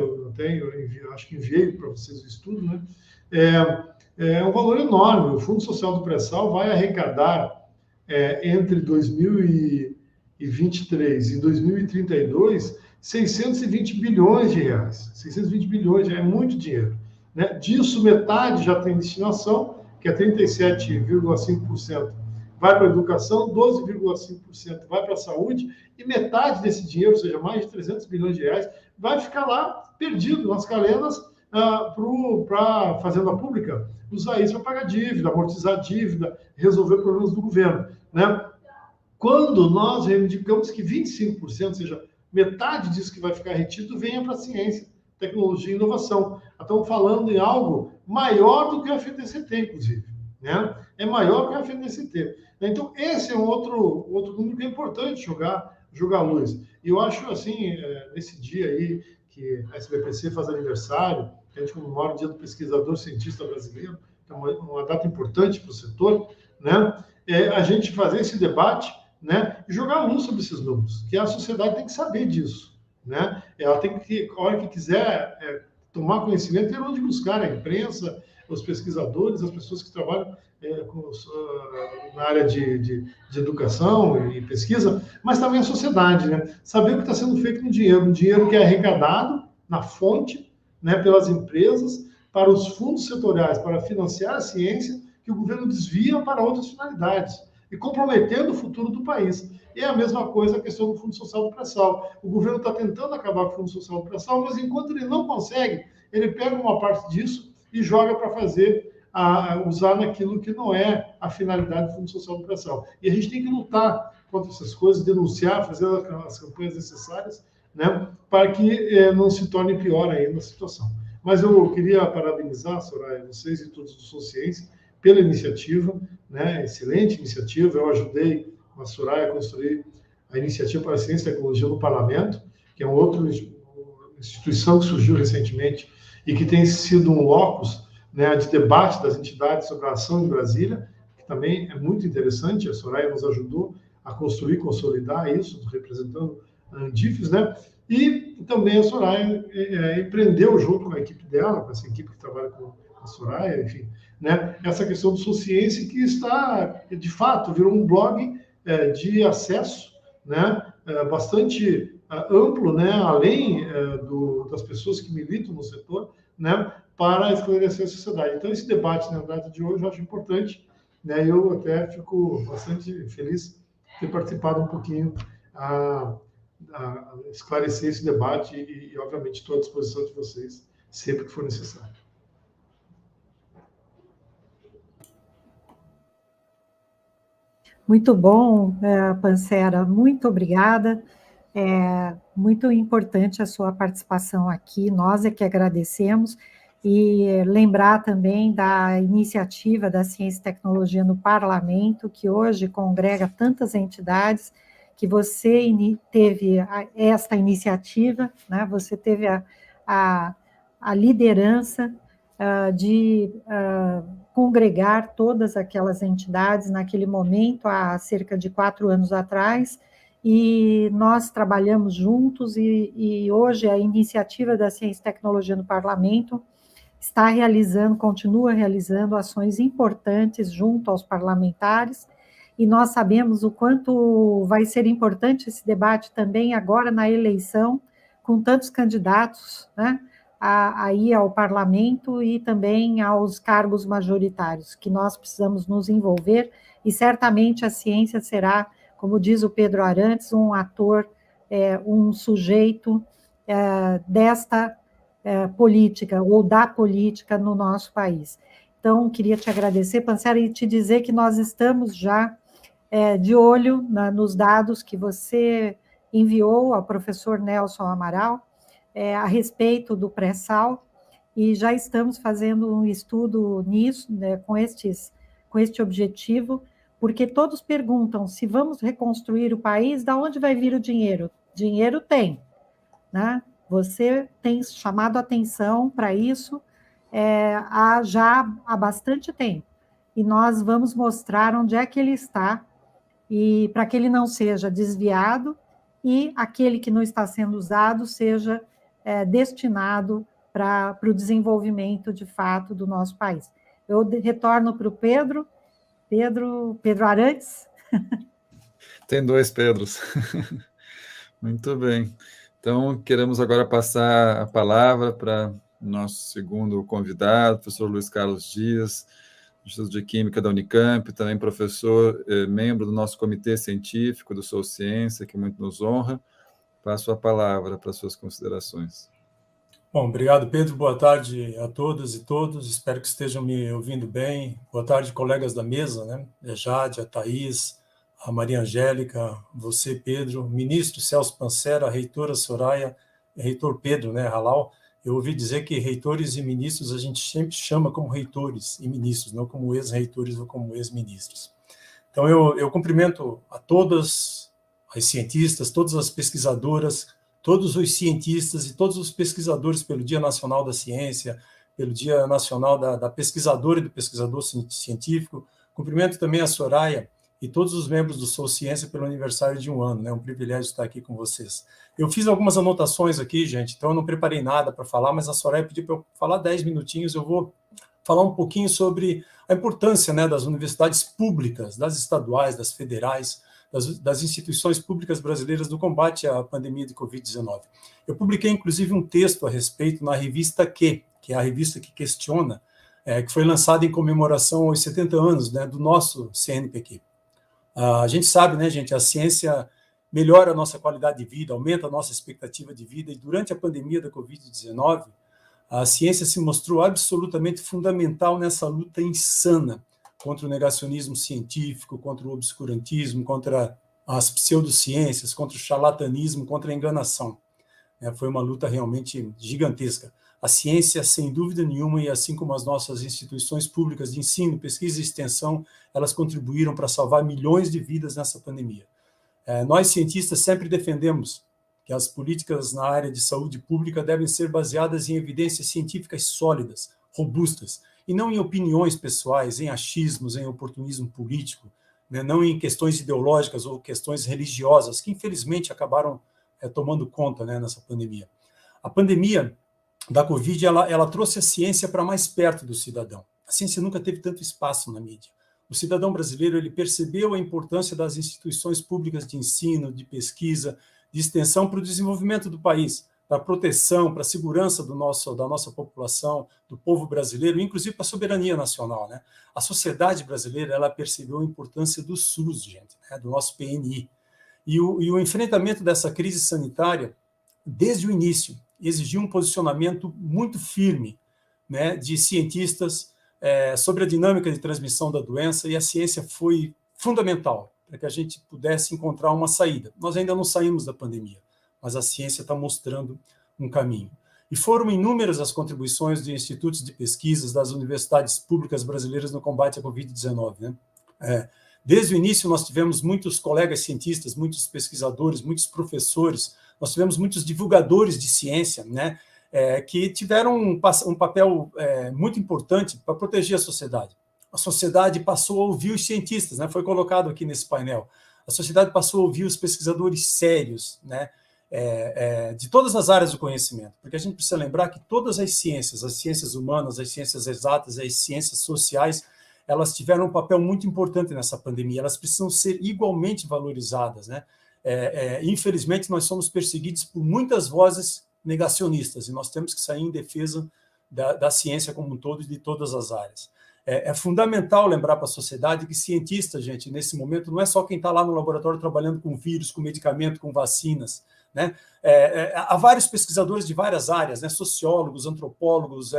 [SPEAKER 7] Acho que enviei para vocês o estudo, né? É um valor enorme. O Fundo Social do Pré-Sal vai arrecadar entre 2023 e 2032 620 bilhões de reais. 620 bilhões é muito dinheiro, né? Disso, metade já tem destinação, que é 37,5% vai para a educação, 12,5% vai para a saúde, e metade desse dinheiro, ou seja, mais de 300 bilhões de reais, vai ficar lá perdido nas calenas para a Fazenda Pública usar isso para pagar dívida, amortizar dívida, resolver problemas do governo, né? Quando nós reivindicamos que 25%, ou seja, metade disso que vai ficar retido, venha para a ciência, tecnologia e inovação. Estamos falando em algo maior do que a FNDCT, inclusive, né? É maior que a FNDCT. Então, esse é um outro número que é importante jogar luz. E eu acho, assim, nesse dia aí que a SBPC faz aniversário, que a gente comemora o Dia do Pesquisador Cientista Brasileiro, que é uma data importante para o setor, né? A gente fazer esse debate, né? E jogar luz sobre esses números, que a sociedade tem que saber disso, né? Ela tem que, a hora que quiser tomar conhecimento, ter onde buscar a imprensa, os pesquisadores, as pessoas que trabalham na área de educação e pesquisa, mas também a sociedade, né? Saber o que está sendo feito com o dinheiro que é arrecadado na fonte, né, pelas empresas, para os fundos setoriais, para financiar a ciência, que o governo desvia para outras finalidades, e comprometendo o futuro do país. E é a mesma coisa a questão do Fundo Social do Pré-Sal. O governo está tentando acabar com o Fundo Social do Pré-Sal, mas enquanto ele não consegue, ele pega uma parte disso e joga para usar naquilo que não é a finalidade do Fundo Social do Pré-Sal. E a gente tem que lutar contra essas coisas, denunciar, fazer as campanhas necessárias, né, para que não se torne pior ainda a situação. Mas eu queria parabenizar, Soraya, vocês e todos do Sociência pela iniciativa, né, excelente iniciativa. Eu ajudei a Soraya a construir a Iniciativa para a Ciência e Tecnologia no Parlamento, que é uma outra instituição que surgiu recentemente e que tem sido um locus, né, de debate das entidades sobre a ação em Brasília, que também é muito interessante. A Soraya nos ajudou a construir, consolidar isso, representando a Andifes, né? E também a Soraya empreendeu junto com a equipe dela, com essa equipe que trabalha com a Soraya, enfim, né? Essa questão do Sociência, que está, de fato, virou um blog de acesso, né? Bastante amplo, né? Além das pessoas que militam no setor, né? Para esclarecer a sociedade. Então, esse debate na data de hoje eu acho importante, né? Eu até fico bastante feliz de ter participado um pouquinho a esclarecer esse debate e, obviamente, estou à disposição de vocês sempre que for necessário.
[SPEAKER 1] Muito bom, Pancera, muito obrigada. É muito importante a sua participação aqui, nós é que agradecemos, e lembrar também da iniciativa da Ciência e Tecnologia no Parlamento, que hoje congrega tantas entidades, que você teve esta iniciativa, né? Você teve a liderança de congregar todas aquelas entidades naquele momento, há cerca de 4 anos atrás, e nós trabalhamos juntos, e hoje a iniciativa da Ciência e Tecnologia no Parlamento está continua realizando ações importantes junto aos parlamentares, e nós sabemos o quanto vai ser importante esse debate também agora na eleição, com tantos candidatos, né, aí ao parlamento e também aos cargos majoritários, que nós precisamos nos envolver, e certamente a ciência será, como diz o Pedro Arantes, um ator, um sujeito desta política, ou da política no nosso país. Então, queria te agradecer, Pancera, e te dizer que nós estamos já de olho nos dados que você enviou ao professor Nelson Amaral, a respeito do pré-sal, e já estamos fazendo um estudo nisso, né, com este objetivo, porque todos perguntam, se vamos reconstruir o país, de onde vai vir o dinheiro? Dinheiro tem, né? Você tem chamado a atenção para isso já há bastante tempo. e nós vamos mostrar onde é que ele está, e para que ele não seja desviado, e aquele que não está sendo usado seja destinado para o desenvolvimento, de fato, do nosso país. Eu retorno para o Pedro Arantes.
[SPEAKER 4] Tem dois Pedros. Muito bem. Então, queremos agora passar a palavra para o nosso segundo convidado, professor Luiz Carlos Dias, do Instituto de Química da Unicamp, também professor, membro do nosso comitê científico do Sou Ciência, que muito nos honra. Passo a palavra para suas considerações.
[SPEAKER 8] Bom, obrigado, Pedro. Boa tarde a todas e todos. Espero que estejam me ouvindo bem. Boa tarde, colegas da mesa, né? A Jade, a Thaís, a Maria Angélica, você, Pedro, ministro Celso Pancera, a reitora Soraya, reitor Pedro, né, Halal. Eu ouvi dizer que reitores e ministros a gente sempre chama como reitores e ministros, não como ex-reitores ou como ex-ministros. Então, eu cumprimento a todas as cientistas, todas as pesquisadoras, todos os cientistas e todos os pesquisadores pelo Dia Nacional da Ciência, pelo Dia Nacional da Pesquisadora e do Pesquisador Científico. Cumprimento também a Soraya e todos os membros do Sou Ciência pelo aniversário de 1 ano, né? É um privilégio estar aqui com vocês. Eu fiz algumas anotações aqui, gente, então eu não preparei nada para falar, mas a Soraya pediu para eu falar 10 minutinhos, eu vou falar um pouquinho sobre a importância, né, das universidades públicas, das estaduais, das federais, das instituições públicas brasileiras no combate à pandemia de Covid-19. Eu publiquei, inclusive, um texto a respeito na revista que é a revista que questiona, que foi lançada em comemoração aos 70 anos, né, do nosso CNPq. A gente sabe, né, gente, a ciência melhora a nossa qualidade de vida, aumenta a nossa expectativa de vida, e durante a pandemia da Covid-19, a ciência se mostrou absolutamente fundamental nessa luta insana contra o negacionismo científico, contra o obscurantismo, contra as pseudociências, contra o charlatanismo, contra a enganação. Foi uma luta realmente gigantesca. A ciência, sem dúvida nenhuma, e assim como as nossas instituições públicas de ensino, pesquisa e extensão, elas contribuíram para salvar milhões de vidas nessa pandemia. Nós, cientistas, sempre defendemos que as políticas na área de saúde pública devem ser baseadas em evidências científicas sólidas, robustas, e não em opiniões pessoais, em achismos, em oportunismo político, né, não em questões ideológicas ou questões religiosas, que infelizmente acabaram tomando conta, né, nessa pandemia. A pandemia da Covid, ela trouxe a ciência para mais perto do cidadão. A ciência nunca teve tanto espaço na mídia. O cidadão brasileiro, ele percebeu a importância das instituições públicas de ensino, de pesquisa, de extensão para o desenvolvimento do país, para a proteção, para a segurança da nossa população, do povo brasileiro, inclusive para a soberania nacional, né? A sociedade brasileira, ela percebeu a importância do SUS, gente, né? Do nosso PNI. E o enfrentamento dessa crise sanitária, desde o início, exigiu um posicionamento muito firme, né, de cientistas sobre a dinâmica de transmissão da doença, e a ciência foi fundamental para que a gente pudesse encontrar uma saída. Nós ainda não saímos da pandemia, mas a ciência está mostrando um caminho. E foram inúmeras as contribuições de institutos de pesquisas das universidades públicas brasileiras no combate à Covid-19, né? Desde o início, nós tivemos muitos colegas cientistas, muitos pesquisadores, muitos professores, nós tivemos muitos divulgadores de ciência, né, que tiveram um papel muito importante para proteger a sociedade. A sociedade passou a ouvir os cientistas, né, foi colocado aqui nesse painel. A sociedade passou a ouvir os pesquisadores sérios, né, de todas as áreas do conhecimento, porque a gente precisa lembrar que todas as ciências humanas, as ciências exatas, as ciências sociais, elas tiveram um papel muito importante nessa pandemia, elas precisam ser igualmente valorizadas, né? Infelizmente, nós somos perseguidos por muitas vozes negacionistas, e nós temos que sair em defesa da ciência como um todo e de todas as áreas. É fundamental lembrar para a sociedade que cientista, gente, nesse momento, não é só quem está lá no laboratório trabalhando com vírus, com medicamento, com vacinas, né? Há vários pesquisadores de várias áreas, né? Sociólogos, antropólogos,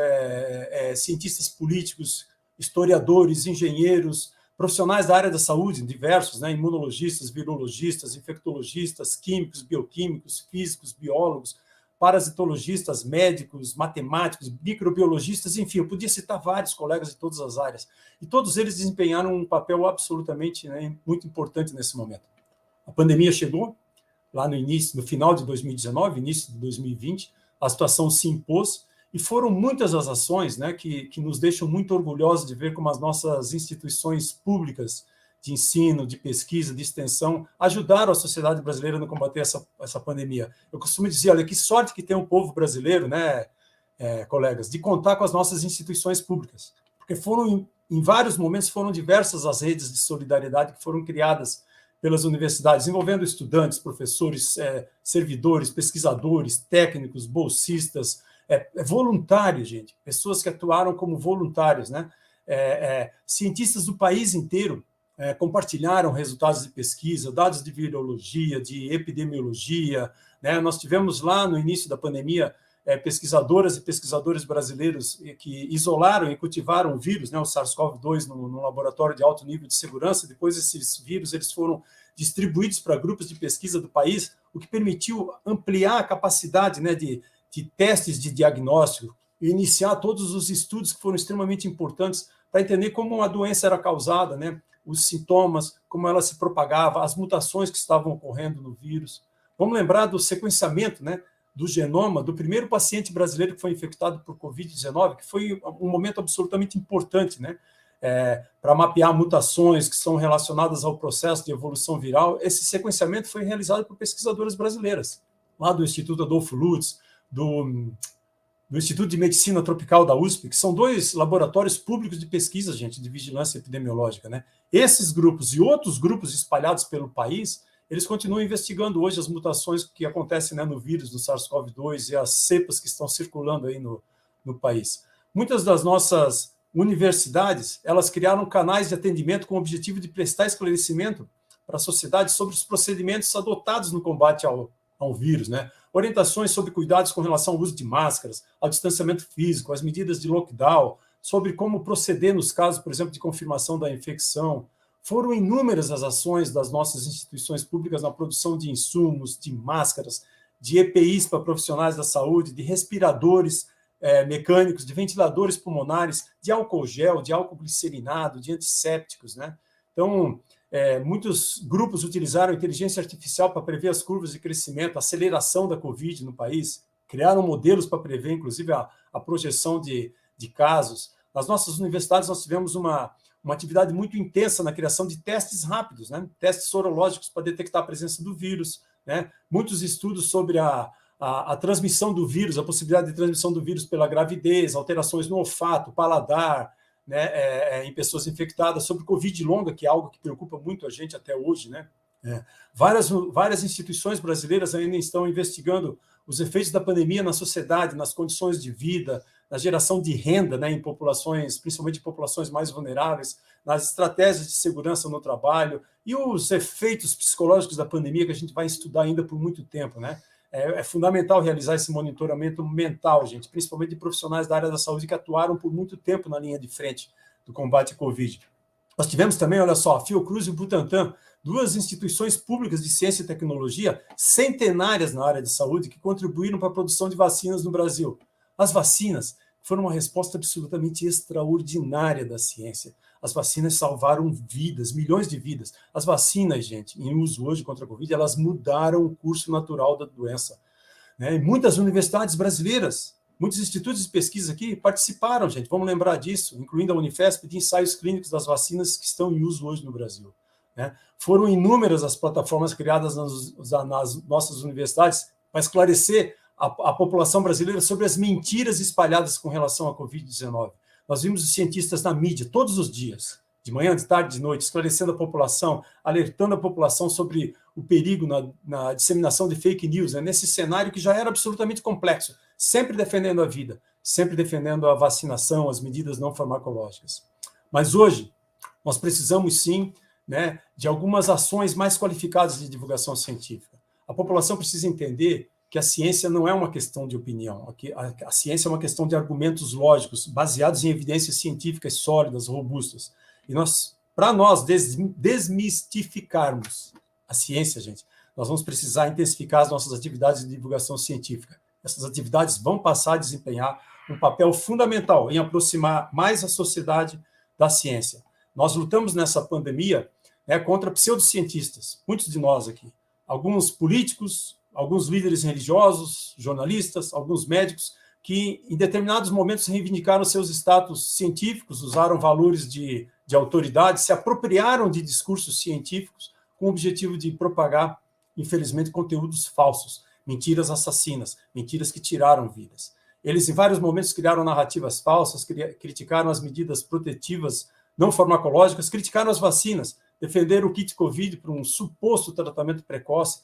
[SPEAKER 8] cientistas políticos, historiadores, engenheiros, profissionais da área da saúde, diversos, né? Imunologistas, virologistas, infectologistas, químicos, bioquímicos, físicos, biólogos, parasitologistas, médicos, matemáticos, microbiologistas, enfim, eu podia citar vários colegas de todas as áreas, e todos eles desempenharam um papel absolutamente, né, muito importante nesse momento. A pandemia chegou, lá no final de 2019, início de 2020, a situação se impôs, E foram muitas as ações, né, que nos deixam muito orgulhosos de ver como as nossas instituições públicas de ensino, de pesquisa, de extensão, ajudaram a sociedade brasileira no combater essa pandemia. Eu costumo dizer, olha, que sorte que tem o povo brasileiro, né, colegas, de contar com as nossas instituições públicas, porque em vários momentos, foram diversas as redes de solidariedade que foram criadas pelas universidades, envolvendo estudantes, professores, servidores, pesquisadores, técnicos, bolsistas, voluntários, gente, pessoas que atuaram como voluntários, né? Cientistas do país inteiro compartilharam resultados de pesquisa, dados de virologia, de epidemiologia, né? Nós tivemos lá no início da pandemia pesquisadoras e pesquisadores brasileiros que isolaram e cultivaram o vírus, né, o SARS-CoV-2, num laboratório de alto nível de segurança. Depois, esses vírus eles foram distribuídos para grupos de pesquisa do país, o que permitiu ampliar a capacidade, né, de testes de diagnóstico e iniciar todos os estudos que foram extremamente importantes para entender como a doença era causada, né, os sintomas, como ela se propagava, as mutações que estavam ocorrendo no vírus. Vamos lembrar do sequenciamento, né, do genoma do primeiro paciente brasileiro que foi infectado por Covid-19, que foi um momento absolutamente importante, né, para mapear mutações que são relacionadas ao processo de evolução viral. Esse sequenciamento foi realizado por pesquisadoras brasileiras, lá do Instituto Adolfo Lutz, do Instituto de Medicina Tropical da USP, que são 2 laboratórios públicos de pesquisa, gente, de vigilância epidemiológica, né? Esses grupos e outros grupos espalhados pelo país, eles continuam investigando hoje as mutações que acontecem, né, no vírus, no SARS-CoV-2 e as cepas que estão circulando aí no país. Muitas das nossas universidades, elas criaram canais de atendimento com o objetivo de prestar esclarecimento para a sociedade sobre os procedimentos adotados no combate ao vírus, né? Orientações sobre cuidados com relação ao uso de máscaras, ao distanciamento físico, às medidas de lockdown, sobre como proceder nos casos, por exemplo, de confirmação da infecção. Foram inúmeras as ações das nossas instituições públicas na produção de insumos, de máscaras, de EPIs para profissionais da saúde, de respiradores mecânicos, de ventiladores pulmonares, de álcool gel, de álcool glicerinado, de antissépticos, né? Então, muitos grupos utilizaram inteligência artificial para prever as curvas de crescimento, a aceleração da Covid no país, criaram modelos para prever, inclusive, a projeção de casos. Nas nossas universidades, nós tivemos uma atividade muito intensa na criação de testes rápidos, né? Testes sorológicos para detectar a presença do vírus, né? Muitos estudos sobre a transmissão do vírus, a possibilidade de transmissão do vírus pela gravidez, alterações no olfato, paladar, né, em pessoas infectadas, sobre Covid longa, que é algo que preocupa muito a gente até hoje, né? Várias instituições brasileiras ainda estão investigando os efeitos da pandemia na sociedade, nas condições de vida, na geração de renda, né, em populações, principalmente em populações mais vulneráveis, nas estratégias de segurança no trabalho e os efeitos psicológicos da pandemia que a gente vai estudar ainda por muito tempo, né? É fundamental realizar esse monitoramento mental, gente, principalmente de profissionais da área da saúde que atuaram por muito tempo na linha de frente do combate à Covid. Nós tivemos também, olha só, a Fiocruz e o Butantan, 2 instituições públicas de ciência e tecnologia centenárias na área de saúde que contribuíram para a produção de vacinas no Brasil. As vacinas foram uma resposta absolutamente extraordinária da ciência. As vacinas salvaram vidas, milhões de vidas. As vacinas, gente, em uso hoje contra a Covid, elas mudaram o curso natural da doença, né? E muitas universidades brasileiras, muitos institutos de pesquisa aqui participaram, gente, vamos lembrar disso, incluindo a Unifesp, de ensaios clínicos das vacinas que estão em uso hoje no Brasil, né? Foram inúmeras as plataformas criadas nas nossas universidades para esclarecer a população brasileira sobre as mentiras espalhadas com relação à Covid-19. Nós vimos os cientistas na mídia todos os dias, de manhã, de tarde, de noite, esclarecendo a população, alertando a população sobre o perigo na disseminação de fake news, né? Nesse cenário que já era absolutamente complexo, sempre defendendo a vida, sempre defendendo a vacinação, as medidas não farmacológicas. Mas hoje, nós precisamos sim, né, de algumas ações mais qualificadas de divulgação científica. A população precisa entender que a ciência não é uma questão de opinião, a ciência é uma questão de argumentos lógicos, baseados em evidências científicas sólidas, robustas. E para nós desmistificarmos a ciência, gente, nós vamos precisar intensificar as nossas atividades de divulgação científica. Essas atividades vão passar a desempenhar um papel fundamental em aproximar mais a sociedade da ciência. Nós lutamos nessa pandemia, né, contra pseudocientistas, muitos de nós aqui, alguns políticos, alguns líderes religiosos, jornalistas, alguns médicos, que, em determinados momentos, reivindicaram seus status científicos, usaram valores de autoridade, se apropriaram de discursos científicos com o objetivo de propagar, infelizmente, conteúdos falsos, mentiras assassinas, mentiras que tiraram vidas. Eles, em vários momentos, criaram narrativas falsas, criticaram as medidas protetivas não farmacológicas, criticaram as vacinas, defenderam o kit Covid para um suposto tratamento precoce,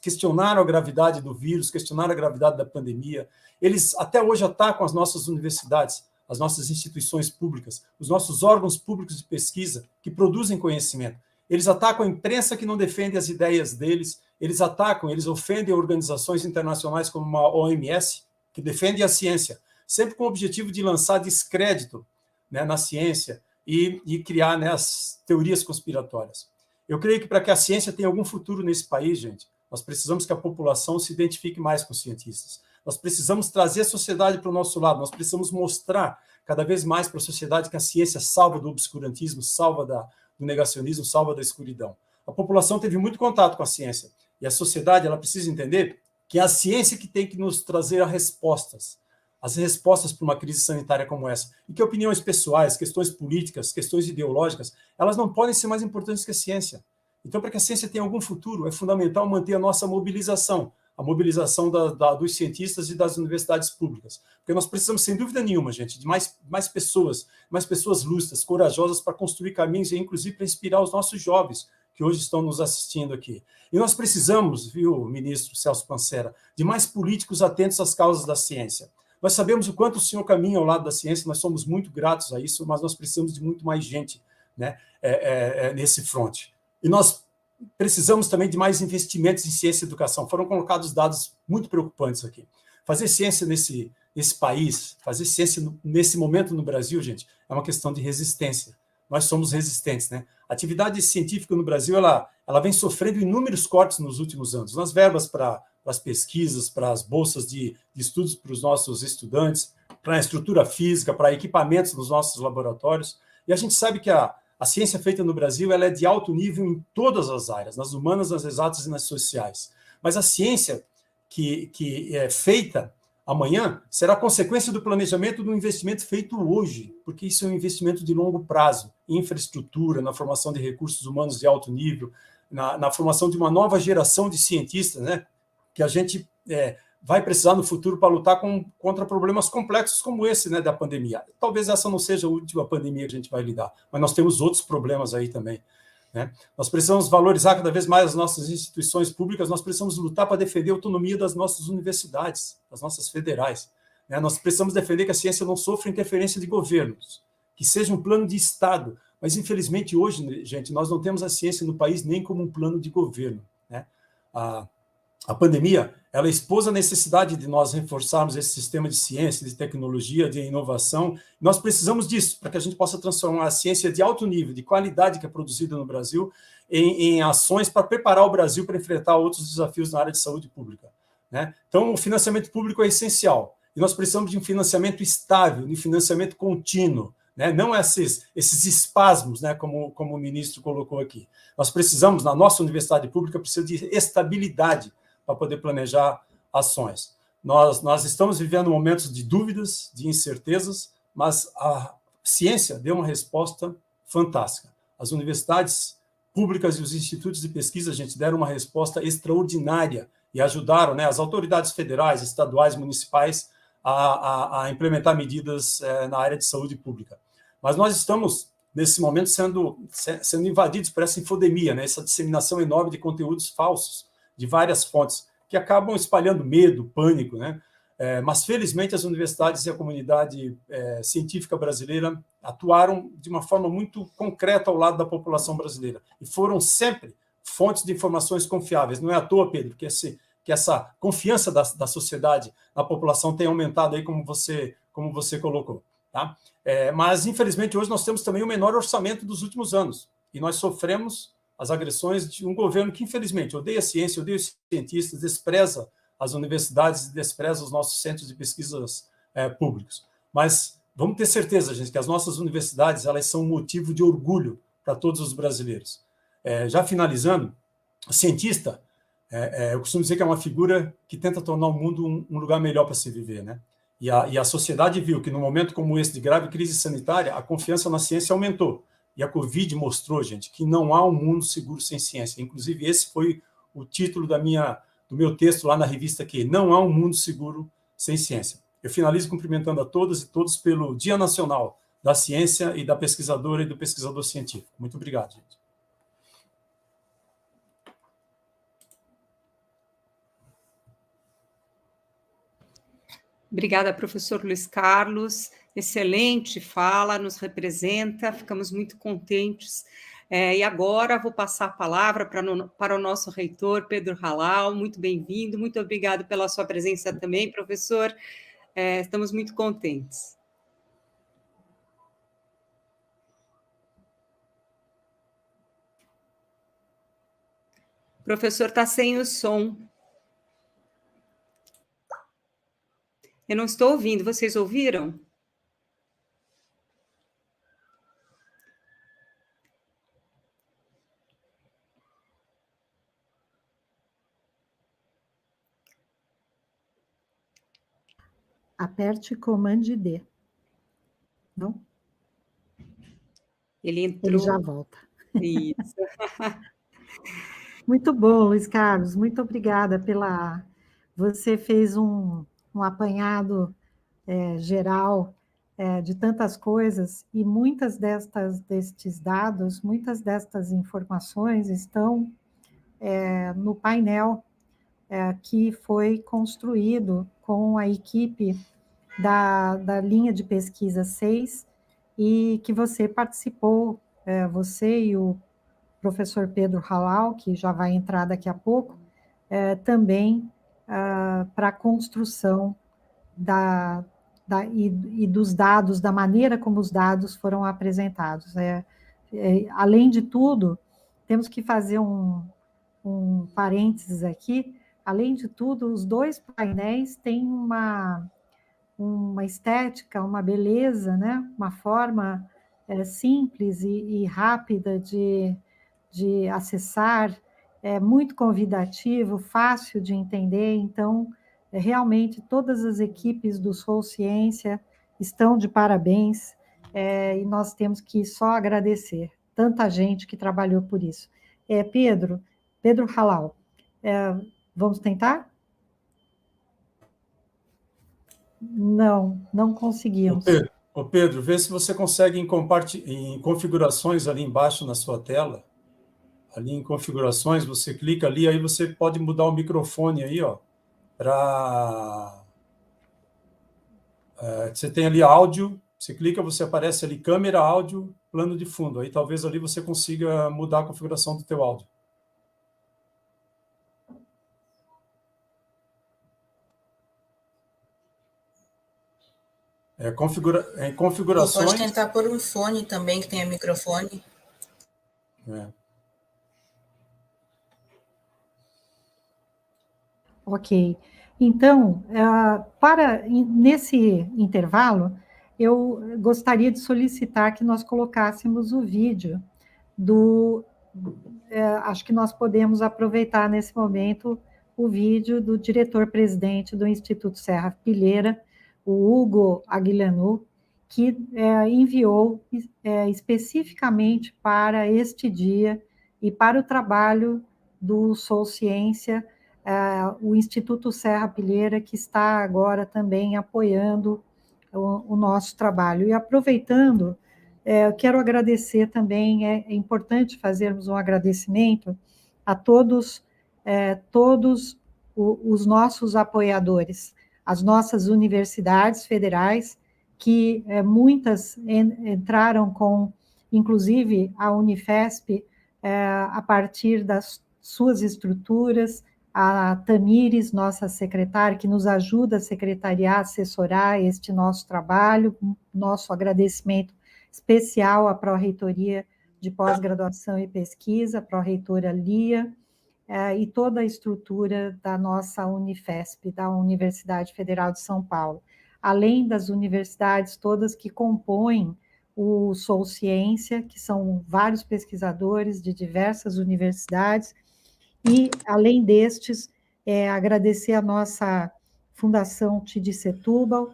[SPEAKER 8] questionaram a gravidade do vírus, questionaram a gravidade da pandemia. Eles até hoje atacam as nossas universidades, as nossas instituições públicas, os nossos órgãos públicos de pesquisa que produzem conhecimento. Eles atacam a imprensa que não defende as ideias deles, eles atacam, eles ofendem organizações internacionais como a OMS, que defende a ciência, sempre com o objetivo de lançar descrédito, né, na ciência e criar, né, as teorias conspiratórias. Eu creio que para que a ciência tenha algum futuro nesse país, gente, nós precisamos que a população se identifique mais com os cientistas. Nós precisamos trazer a sociedade para o nosso lado, nós precisamos mostrar cada vez mais para a sociedade que a ciência salva do obscurantismo, salva do negacionismo, salva da escuridão. A população teve muito contato com a ciência, e a sociedade ela precisa entender que é a ciência que tem que nos trazer as respostas para uma crise sanitária como essa, e que opiniões pessoais, questões políticas, questões ideológicas, elas não podem ser mais importantes que a ciência. Então, para que a ciência tenha algum futuro, é fundamental manter a nossa mobilização, a mobilização dos cientistas e das universidades públicas. Porque nós precisamos, sem dúvida nenhuma, gente, de mais pessoas lúcidas, corajosas para construir caminhos e, inclusive, para inspirar os nossos jovens que hoje estão nos assistindo aqui. E nós precisamos, viu, ministro Celso Pancera, de mais políticos atentos às causas da ciência. Nós sabemos o quanto o senhor caminha ao lado da ciência, nós somos muito gratos a isso, mas nós precisamos de muito mais gente, né, nesse fronte. E nós precisamos também de mais investimentos em ciência e educação. Foram colocados dados muito preocupantes aqui. Fazer ciência nesse país, fazer ciência nesse momento no Brasil, gente, é uma questão de resistência. Nós somos resistentes, né? A atividade científica no Brasil, ela vem sofrendo inúmeros cortes nos últimos anos, nas verbas para as pesquisas, para as bolsas de estudos para os nossos estudantes, para a estrutura física, para equipamentos nos nossos laboratórios. E a gente sabe que a ciência feita no Brasil ela é de alto nível em todas as áreas, nas humanas, nas exatas e nas sociais. Mas a ciência que é feita amanhã será consequência do planejamento do investimento feito hoje, porque isso é um investimento de longo prazo, em infraestrutura, na formação de recursos humanos de alto nível, na formação de uma nova geração de cientistas, né, que a gente vai precisar no futuro para lutar contra problemas complexos como esse, né, da pandemia. Talvez essa não seja a última pandemia que a gente vai lidar, mas nós temos outros problemas aí também, né? Nós precisamos valorizar cada vez mais as nossas instituições públicas, nós precisamos lutar para defender a autonomia das nossas universidades, das nossas federais, né? Nós precisamos defender que a ciência não sofra interferência de governos, que seja um plano de Estado, mas infelizmente hoje, gente, nós não temos a ciência no país nem como um plano de governo, né? A pandemia, ela expôs a necessidade de nós reforçarmos esse sistema de ciência, de tecnologia, de inovação. Nós precisamos disso para que a gente possa transformar a ciência de alto nível, de qualidade que é produzida no Brasil, em ações para preparar o Brasil para enfrentar outros desafios na área de saúde pública, né? Então, o financiamento público é essencial. E nós precisamos de um financiamento estável, de um financiamento contínuo, né? Não esses espasmos, né, como o ministro colocou aqui. Nós precisamos, na nossa universidade pública, precisa de estabilidade para poder planejar ações. Nós estamos vivendo momentos de dúvidas, de incertezas, mas a ciência deu uma resposta fantástica. As universidades públicas e os institutos de pesquisa, gente, deram uma resposta extraordinária e ajudaram, né, as autoridades federais, estaduais, municipais a implementar medidas na área de saúde pública. Mas nós estamos, nesse momento, sendo invadidos por essa infodemia, né, essa disseminação enorme de conteúdos falsos, de várias fontes, que acabam espalhando medo, pânico, né? Mas, felizmente, as universidades e a comunidade científica brasileira atuaram de uma forma muito concreta ao lado da população brasileira e foram sempre fontes de informações confiáveis. Não é à toa, Pedro, que essa confiança da sociedade na população tem aumentado aí, como você colocou, tá? Mas, infelizmente, hoje nós temos também o menor orçamento dos últimos anos e nós sofremos as agressões de um governo que, infelizmente, odeia a ciência, odeia os cientistas, despreza as universidades e despreza os nossos centros de pesquisas públicos. Mas vamos ter certeza, gente, que as nossas universidades elas são um motivo de orgulho para todos os brasileiros. Já finalizando, o cientista, eu costumo dizer que é uma figura que tenta tornar o mundo um lugar melhor para se viver, né? E a sociedade viu que, num momento como esse de grave crise sanitária, a confiança na ciência aumentou. E a Covid mostrou, gente, que não há um mundo seguro sem ciência. Inclusive, esse foi o título do meu texto lá na revista aqui, Não há um mundo seguro sem ciência. Eu finalizo cumprimentando a todas e todos pelo Dia Nacional da Ciência e da Pesquisadora e do Pesquisador Científico. Muito obrigado, gente.
[SPEAKER 2] Obrigada, professor Luiz Carlos. Excelente fala, nos representa, ficamos muito contentes. E agora vou passar a palavra para o nosso reitor, Pedro Halal. Muito bem-vindo, muito obrigado pela sua presença também, professor. Estamos muito contentes. O professor está sem o som. Eu não estou ouvindo, vocês ouviram?
[SPEAKER 1] Aperte Command D. Não?
[SPEAKER 2] Ele entrou.
[SPEAKER 1] Ele já volta.
[SPEAKER 2] Isso.
[SPEAKER 1] Muito bom, Luiz Carlos, muito obrigada pela... Você fez um apanhado geral de tantas coisas, e muitas destes dados, muitas destas informações estão no painel que foi construído com a equipe da linha de pesquisa 6, e que você participou, você e o professor Pedro Halal, que já vai entrar daqui a pouco, também para a construção e dos dados, da maneira como os dados foram apresentados. Além de tudo, temos que fazer um parênteses aqui. Além de tudo, os dois painéis têm uma estética, uma beleza, né? Uma forma simples e rápida de acessar, muito convidativo, fácil de entender. Então, realmente, todas as equipes do Sou Ciência estão de parabéns, e nós temos que só agradecer tanta gente que trabalhou por isso. Pedro Halal, vamos tentar? Não conseguimos.
[SPEAKER 8] Ô Pedro, vê se você consegue em configurações ali embaixo na sua tela. Ali em configurações, você clica ali, aí você pode mudar o microfone aí, ó, para... você tem ali áudio, você clica, você aparece ali câmera, áudio, plano de fundo. Aí talvez ali você consiga mudar a configuração do teu áudio. Em configurações...
[SPEAKER 9] Pode tentar por um fone também, que tenha microfone.
[SPEAKER 1] Ok. Então, nesse intervalo, eu gostaria de solicitar que nós colocássemos o vídeo acho que nós podemos aproveitar nesse momento o vídeo do diretor-presidente do Instituto Serra-Pilheira, o Hugo Aguilhanu, que enviou especificamente para este dia e para o trabalho do Sou Ciência, o Instituto Serra-Pilheira, que está agora também apoiando o nosso trabalho. E aproveitando, eu quero agradecer também, é importante fazermos um agradecimento a todos os nossos apoiadores, as nossas universidades federais, que muitas entraram com, inclusive a Unifesp, a partir das suas estruturas, a Tamires, nossa secretária, que nos ajuda a secretariar, assessorar este nosso trabalho, nosso agradecimento especial à Pró-Reitoria de Pós-Graduação e Pesquisa, a Pró-Reitora Lia, e toda a estrutura da nossa Unifesp, da Universidade Federal de São Paulo, além das universidades todas que compõem o Sou Ciência, que são vários pesquisadores de diversas universidades, e, além destes, agradecer a nossa Fundação Tidi Setúbal,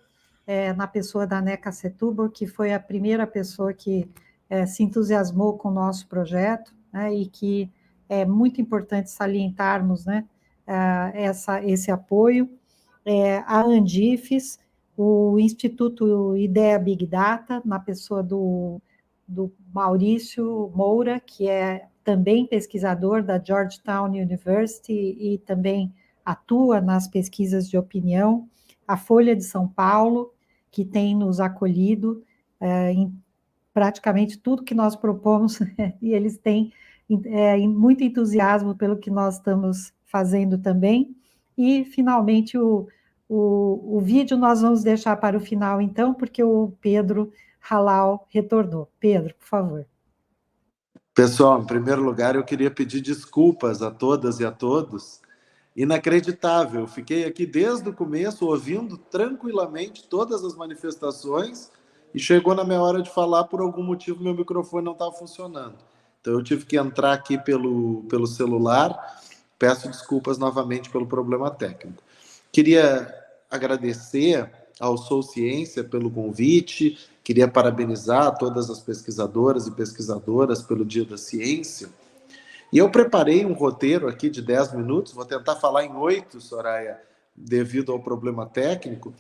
[SPEAKER 1] na pessoa da Neca Setúbal, que foi a primeira pessoa que se entusiasmou com o nosso projeto, né, e que é muito importante salientarmos, né, esse apoio. A Andifes, o Instituto Ideia Big Data, na pessoa do Maurício Moura, que é também pesquisador da Georgetown University e também atua nas pesquisas de opinião, a Folha de São Paulo, que tem nos acolhido em praticamente tudo que nós propomos, e eles têm muito entusiasmo pelo que nós estamos fazendo também. E, finalmente, o vídeo nós vamos deixar para o final, então, porque o Pedro Halal retornou. Pedro, por favor.
[SPEAKER 10] Pessoal, em primeiro lugar, eu queria pedir desculpas a todas e a todos. Inacreditável, eu fiquei aqui desde o começo, ouvindo tranquilamente todas as manifestações, e chegou na minha hora de falar, por algum motivo meu microfone não estava funcionando. Então eu tive que entrar aqui pelo celular. Peço desculpas novamente pelo problema técnico. Queria agradecer ao Sou Ciência pelo convite, queria parabenizar todas as pesquisadoras e pesquisadoras pelo Dia da Ciência. E eu preparei um roteiro aqui de 10 minutos, vou tentar falar em 8, Soraya, devido ao problema técnico.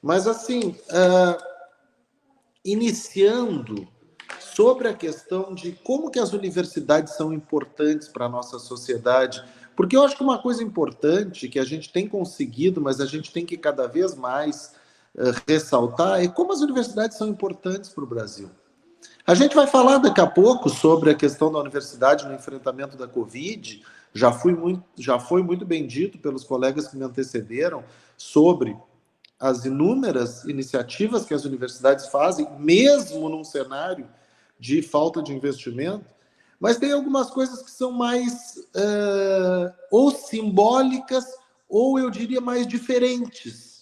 [SPEAKER 10] Mas, assim, iniciando sobre a questão de como que as universidades são importantes para a nossa sociedade, porque eu acho que uma coisa importante que a gente tem conseguido, mas a gente tem que cada vez mais ressaltar, é como as universidades são importantes para o Brasil. A gente vai falar daqui a pouco sobre a questão da universidade no enfrentamento da Covid, já foi muito bem dito pelos colegas que me antecederam sobre as inúmeras iniciativas que as universidades fazem, mesmo num cenário de falta de investimento, mas tem algumas coisas que são mais ou simbólicas, ou eu diria mais diferentes.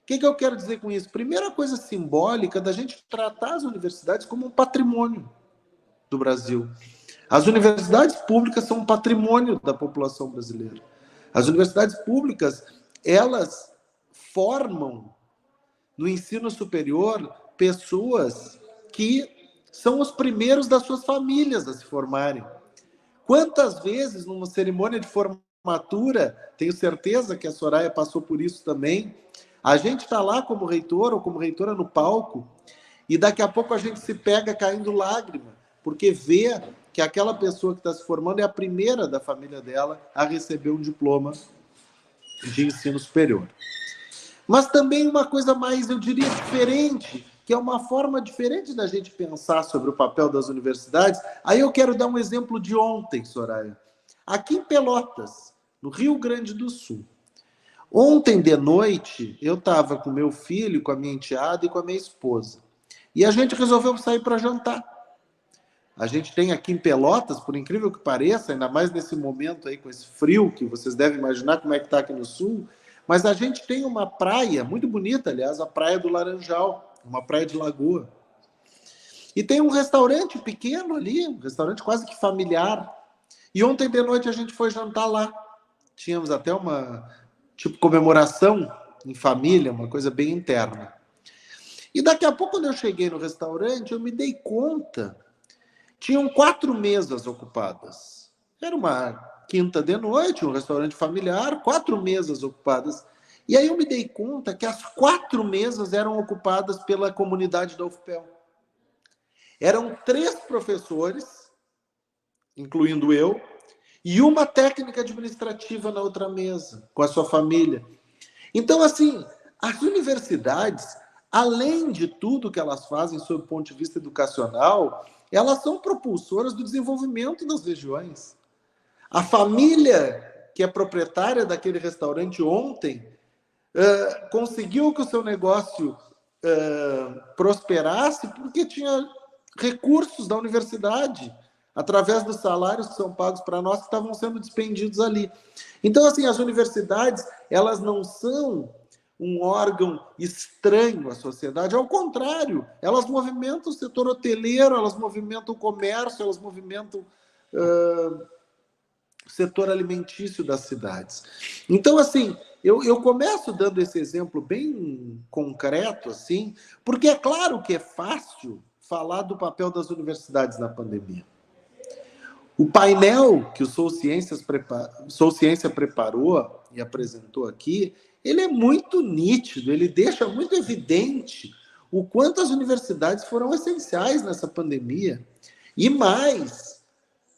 [SPEAKER 10] O que eu quero dizer com isso? Primeira coisa simbólica da gente tratar as universidades como um patrimônio do Brasil. As universidades públicas são um patrimônio da população brasileira. As universidades públicas, elas formam no ensino superior pessoas que são os primeiros das suas famílias a se formarem. Quantas vezes, numa cerimônia de formatura, tenho certeza que a Soraya passou por isso também, a gente está lá como reitor ou como reitora no palco e daqui a pouco a gente se pega caindo lágrima, porque vê que aquela pessoa que está se formando é a primeira da família dela a receber um diploma de ensino superior. Mas também uma coisa mais, eu diria, diferente, que é uma forma diferente da gente pensar sobre o papel das universidades. Aí eu quero dar um exemplo de ontem, Soraya. Aqui em Pelotas, no Rio Grande do Sul. Ontem de noite, eu estava com meu filho, com a minha enteada e com a minha esposa. E a gente resolveu sair para jantar. A gente tem aqui em Pelotas, por incrível que pareça, ainda mais nesse momento aí com esse frio, que vocês devem imaginar como é que está aqui no Sul, mas a gente tem uma praia, muito bonita, aliás, a Praia do Laranjal, uma praia de lagoa. E tem um restaurante pequeno ali, um restaurante quase que familiar. E ontem de noite a gente foi jantar lá. Tínhamos até uma comemoração em família, uma coisa bem interna. E daqui a pouco, quando eu cheguei no restaurante, eu me dei conta, tinham 4 mesas ocupadas. Era uma quinta de noite, um restaurante familiar, 4 mesas ocupadas. E aí eu me dei conta que as 4 mesas eram ocupadas pela comunidade da UFPEL. Eram 3 professores, incluindo eu, e uma técnica administrativa na outra mesa, com a sua família. Então, assim, as universidades, além de tudo que elas fazem sob o ponto de vista educacional, elas são propulsoras do desenvolvimento das regiões. A família que é proprietária daquele restaurante ontem conseguiu que o seu negócio prosperasse porque tinha recursos da universidade, através dos salários que são pagos para nós, que estavam sendo despendidos ali. Então, assim, as universidades, elas não são um órgão estranho à sociedade, ao contrário, elas movimentam o setor hoteleiro, elas movimentam o comércio, elas movimentam setor alimentício das cidades. Então, assim, eu começo dando esse exemplo bem concreto, assim, porque é claro que é fácil falar do papel das universidades na pandemia. O painel que o Sou Ciência preparou e apresentou aqui, ele é muito nítido, ele deixa muito evidente o quanto as universidades foram essenciais nessa pandemia. E mais,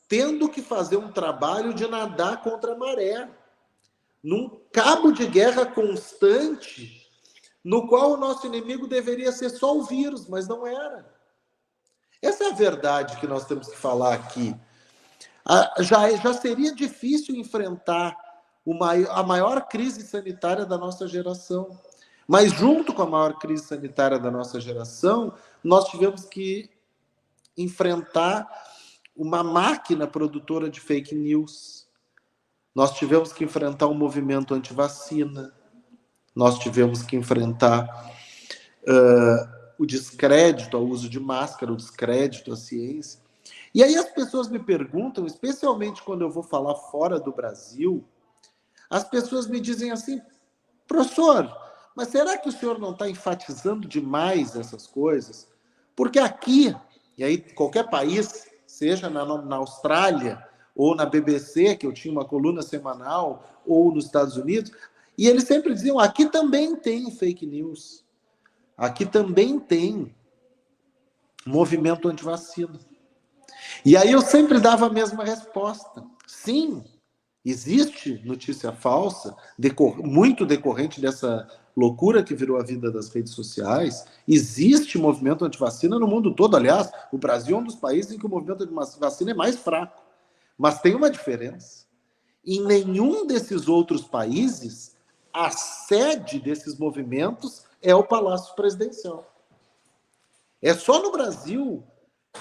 [SPEAKER 10] tendo que fazer um trabalho de nadar contra a maré, num cabo de guerra constante, no qual o nosso inimigo deveria ser só o vírus, mas não era. Essa é a verdade que nós temos que falar aqui. Já seria difícil enfrentar a maior crise sanitária da nossa geração. Mas junto com a maior crise sanitária da nossa geração, nós tivemos que enfrentar uma máquina produtora de fake news. Nós tivemos que enfrentar um movimento anti-vacina. Nós tivemos que enfrentar o descrédito ao uso de máscara, o descrédito à ciência. E aí as pessoas me perguntam, especialmente quando eu vou falar fora do Brasil, as pessoas me dizem assim, professor, mas será que o senhor não está enfatizando demais essas coisas? Porque aqui, e aí qualquer país, seja na Austrália ou na BBC, que eu tinha uma coluna semanal, ou nos Estados Unidos, e eles sempre diziam, aqui também tem fake news, aqui também tem movimento anti-vacina. E aí eu sempre dava a mesma resposta. Sim, existe notícia falsa, muito decorrente dessa loucura que virou a vida das redes sociais. Existe movimento anti-vacina no mundo todo. Aliás, o Brasil é um dos países em que o movimento anti-vacina é mais fraco. Mas tem uma diferença. Em nenhum desses outros países, a sede desses movimentos é o Palácio Presidencial. É só no Brasil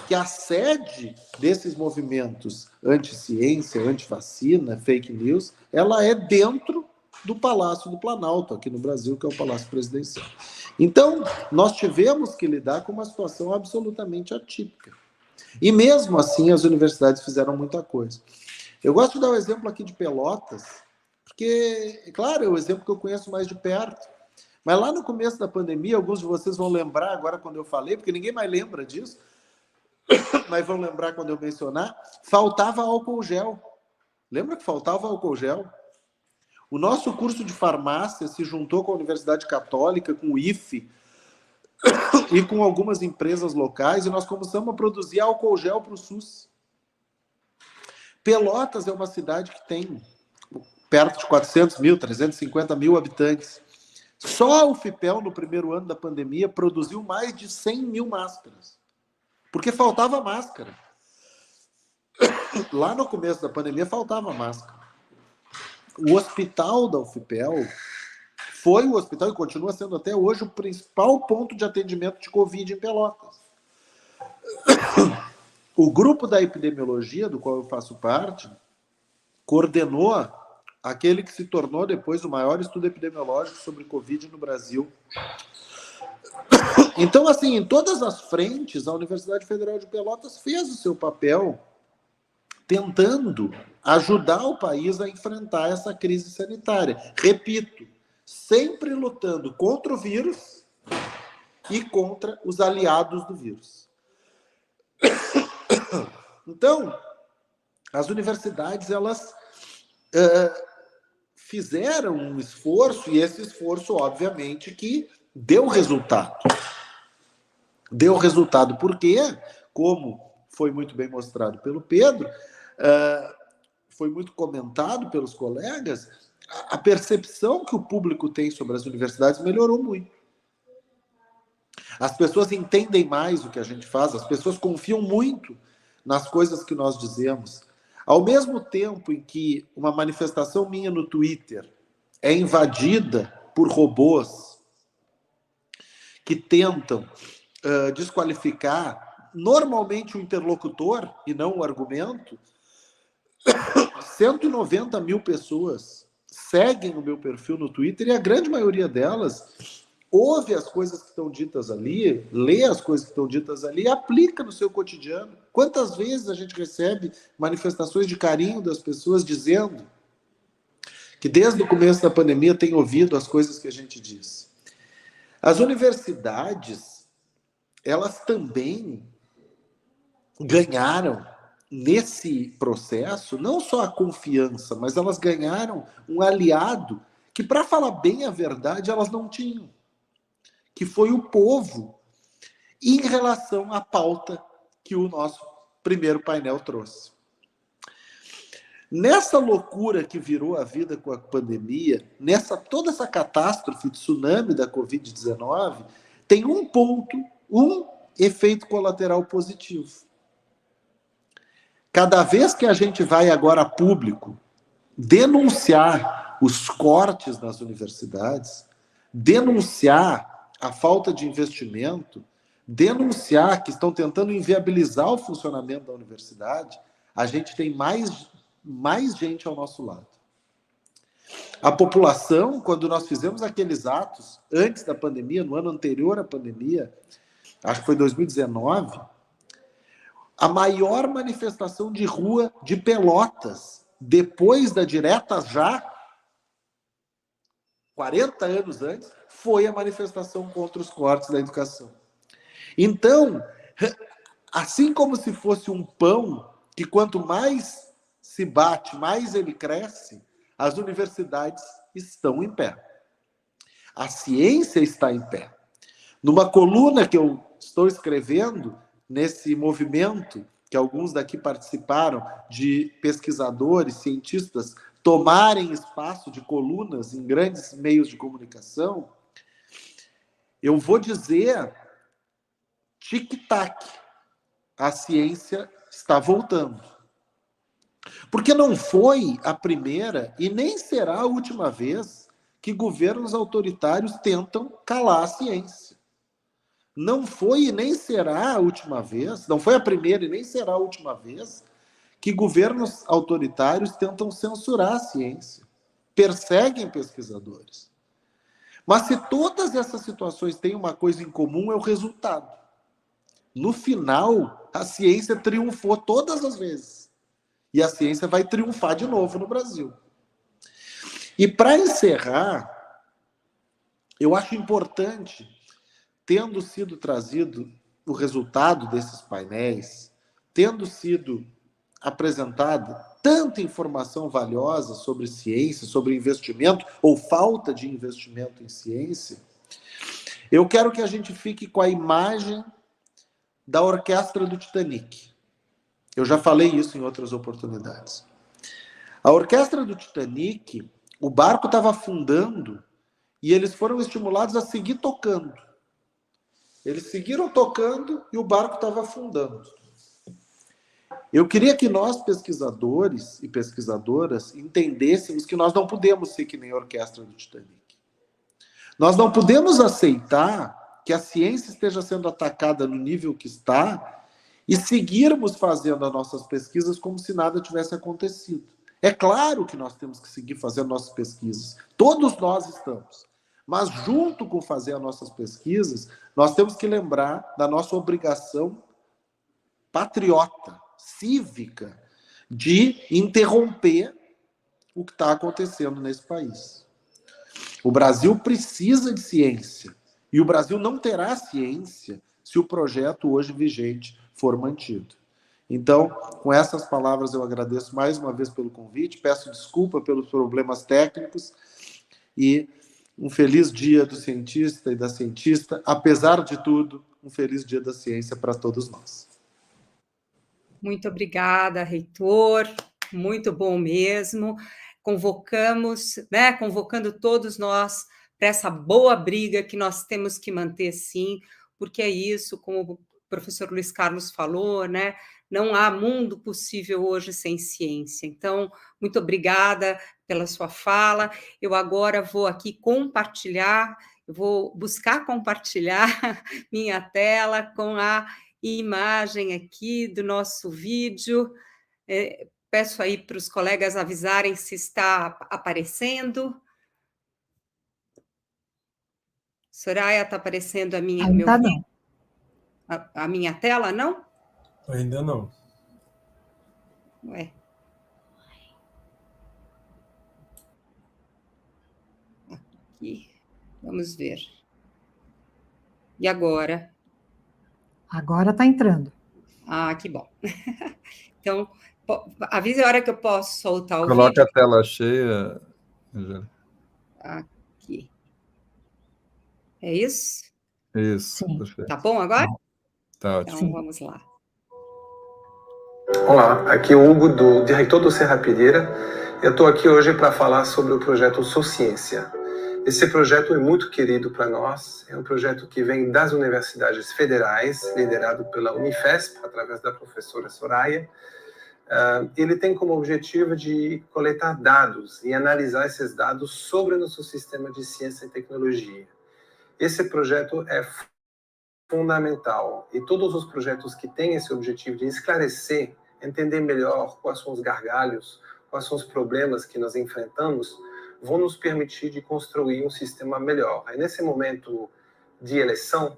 [SPEAKER 10] que a sede desses movimentos anti-ciência, anti-vacina, fake news, ela é dentro do Palácio do Planalto, aqui no Brasil, que é o Palácio Presidencial. Então, nós tivemos que lidar com uma situação absolutamente atípica. E mesmo assim, as universidades fizeram muita coisa. Eu gosto de dar o exemplo aqui de Pelotas, porque, claro, é o exemplo que eu conheço mais de perto. Mas lá no começo da pandemia, alguns de vocês vão lembrar agora quando eu falei, porque ninguém mais lembra disso, mas vão lembrar quando eu mencionar, faltava álcool gel. Lembra que faltava álcool gel? O nosso curso de farmácia se juntou com a Universidade Católica, com o IFE e com algumas empresas locais, e nós começamos a produzir álcool gel para o SUS. Pelotas é uma cidade que tem perto de 400 mil, 350 mil habitantes. Só a UFPEL, no primeiro ano da pandemia, produziu mais de 100 mil máscaras. Porque faltava máscara. Lá no começo da pandemia faltava máscara. O hospital da UFPEL foi o hospital, e continua sendo até hoje, o principal ponto de atendimento de Covid em Pelotas. O grupo da epidemiologia, do qual eu faço parte, coordenou aquele que se tornou depois o maior estudo epidemiológico sobre Covid no Brasil. Então, assim, em todas as frentes, a Universidade Federal de Pelotas fez o seu papel tentando ajudar o país a enfrentar essa crise sanitária. Repito, sempre lutando contra o vírus e contra os aliados do vírus. Então, as universidades, elas fizeram um esforço, e esse esforço, obviamente, que deu resultado. Deu resultado porque, como foi muito bem mostrado pelo Pedro, foi muito comentado pelos colegas, a percepção que o público tem sobre as universidades melhorou muito. As pessoas entendem mais o que a gente faz, as pessoas confiam muito nas coisas que nós dizemos. Ao mesmo tempo em que uma manifestação minha no Twitter é invadida por robôs que tentam desqualificar normalmente o interlocutor e não o argumento, 190 mil pessoas seguem o meu perfil no Twitter e a grande maioria delas ouve as coisas que estão ditas ali, lê as coisas que estão ditas ali e aplica no seu cotidiano. Quantas vezes a gente recebe manifestações de carinho das pessoas dizendo que desde o começo da pandemia tem ouvido as coisas que a gente diz. As universidades, elas também ganharam nesse processo não só a confiança, mas elas ganharam um aliado que, para falar bem a verdade, elas não tinham, que foi o povo, em relação à pauta que o nosso primeiro painel trouxe. Nessa loucura que virou a vida com a pandemia, toda essa catástrofe, tsunami da Covid-19, tem um ponto, um efeito colateral positivo. Cada vez que a gente vai agora a público denunciar os cortes nas universidades, denunciar a falta de investimento, denunciar que estão tentando inviabilizar o funcionamento da universidade, a gente tem mais gente ao nosso lado. A população, quando nós fizemos aqueles atos antes da pandemia, no ano anterior à pandemia, acho que foi 2019, a maior manifestação de rua de Pelotas, depois da Direta Já, 40 anos antes, foi a manifestação contra os cortes da educação. Então, assim como se fosse um pão, que quanto mais se bate, mais ele cresce, as universidades estão em pé. A ciência está em pé. Numa coluna que eu estou escrevendo, nesse movimento, que alguns daqui participaram, de pesquisadores, cientistas, tomarem espaço de colunas em grandes meios de comunicação, eu vou dizer, tic-tac, a ciência está voltando. Porque não foi a primeira e nem será a última vez que governos autoritários tentam calar a ciência. Não foi e nem será a última vez, não foi a primeira e nem será a última vez que governos autoritários tentam censurar a ciência, perseguem pesquisadores. Mas se todas essas situações têm uma coisa em comum, é o resultado. No final, a ciência triunfou todas as vezes. E a ciência vai triunfar de novo no Brasil. E para encerrar, eu acho importante, tendo sido trazido o resultado desses painéis, tendo sido apresentada tanta informação valiosa sobre ciência, sobre investimento ou falta de investimento em ciência, eu quero que a gente fique com a imagem da orquestra do Titanic. Eu já falei isso em outras oportunidades. A orquestra do Titanic, o barco estava afundando e eles foram estimulados a seguir tocando. Eles seguiram tocando e o barco estava afundando. Eu queria que nós, pesquisadores e pesquisadoras, entendêssemos que nós não podemos ser que nem a orquestra do Titanic. Nós não podemos aceitar que a ciência esteja sendo atacada no nível que está e seguirmos fazendo as nossas pesquisas como se nada tivesse acontecido. É claro que nós temos que seguir fazendo nossas pesquisas. Todos nós estamos. Mas junto com fazer as nossas pesquisas, nós temos que lembrar da nossa obrigação patriota, cívica, de interromper o que está acontecendo nesse país. O Brasil precisa de ciência. E o Brasil não terá ciência se o projeto hoje vigente for mantido. Então, com essas palavras, eu agradeço mais uma vez pelo convite, peço desculpa pelos problemas técnicos e um feliz dia do cientista e da cientista. Apesar de tudo, um feliz dia da ciência para todos nós.
[SPEAKER 2] Muito obrigada, reitor, muito bom mesmo. Convocando todos nós para essa boa briga que nós temos que manter, sim, porque é isso, como o professor Luiz Carlos falou, né? Não há mundo possível hoje sem ciência. Então, muito obrigada pela sua fala. Eu agora vou aqui compartilhar, eu vou buscar compartilhar minha tela com a imagem aqui do nosso vídeo. Peço aí para os colegas avisarem se está aparecendo. Soraya, está aparecendo meu
[SPEAKER 1] Ainda
[SPEAKER 2] vídeo?
[SPEAKER 1] não.
[SPEAKER 2] A minha tela, não?
[SPEAKER 8] Ainda não.
[SPEAKER 2] Ué. Aqui. Vamos ver. E agora?
[SPEAKER 1] Agora está entrando.
[SPEAKER 2] Ah, que bom. Então, avise a hora que eu posso soltar o
[SPEAKER 4] Coloca
[SPEAKER 2] vídeo.
[SPEAKER 4] a tela cheia, Angélica.
[SPEAKER 2] Aqui. É isso?
[SPEAKER 4] Isso,
[SPEAKER 1] Sim.
[SPEAKER 4] perfeito.
[SPEAKER 2] Tá bom agora?
[SPEAKER 4] Tá
[SPEAKER 2] Então,
[SPEAKER 4] ótimo.
[SPEAKER 2] vamos lá.
[SPEAKER 11] Olá, aqui é o Hugo, diretor do Serrapilheira. Eu estou aqui hoje para falar sobre o projeto Sociência. Esse projeto é muito querido para nós, é um projeto que vem das universidades federais, liderado pela Unifesp, através da professora Soraya. Ele tem como objetivo de coletar dados e analisar esses dados sobre o nosso sistema de ciência e tecnologia. Esse projeto é fundamental, e todos os projetos que têm esse objetivo de esclarecer, entender melhor quais são os gargalhos, quais são os problemas que nós enfrentamos, vão nos permitir de construir um sistema melhor. E nesse momento de eleição,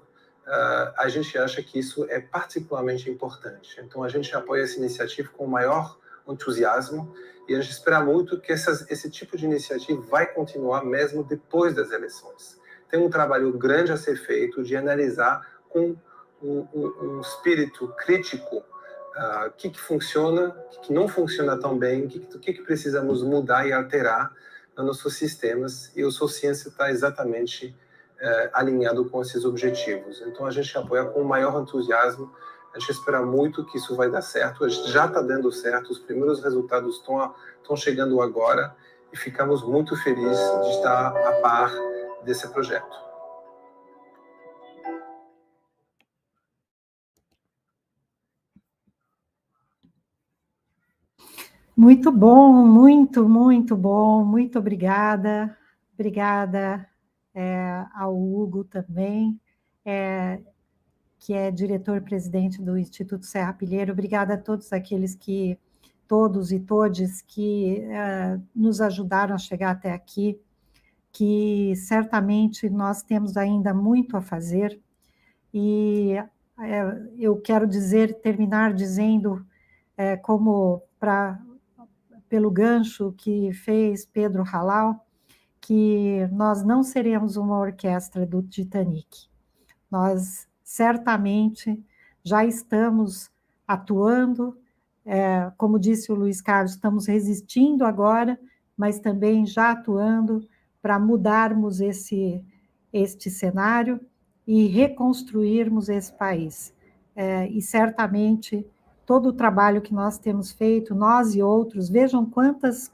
[SPEAKER 11] a gente acha que isso é particularmente importante. Então, a gente apoia essa iniciativa com o maior entusiasmo e a gente espera muito que esse tipo de iniciativa vai continuar mesmo depois das eleições. Tem um trabalho grande a ser feito de analisar com um espírito crítico o que funciona, o que não funciona tão bem, o que precisamos mudar e alterar nos nossos sistemas, e o Sociência está exatamente alinhado com esses objetivos. Então, a gente apoia com o maior entusiasmo, a gente espera muito que isso vai dar certo, já está dando certo, os primeiros resultados estão chegando agora, e ficamos muito felizes de estar a par desse projeto.
[SPEAKER 1] Muito bom, muito bom, muito obrigada. Obrigada ao Hugo também, que é diretor-presidente do Instituto Serrapilheira. Obrigada a todos aqueles todos e todes que nos ajudaram a chegar até aqui, que certamente nós temos ainda muito a fazer, e eu quero terminar dizendo, pelo gancho que fez Pedro Halal, que nós não seremos uma orquestra do Titanic. Nós certamente já estamos atuando, como disse o Luiz Carlos, estamos resistindo agora, mas também já atuando para mudarmos este cenário e reconstruirmos esse país. E certamente todo o trabalho que nós temos feito, nós e outros, vejam quantas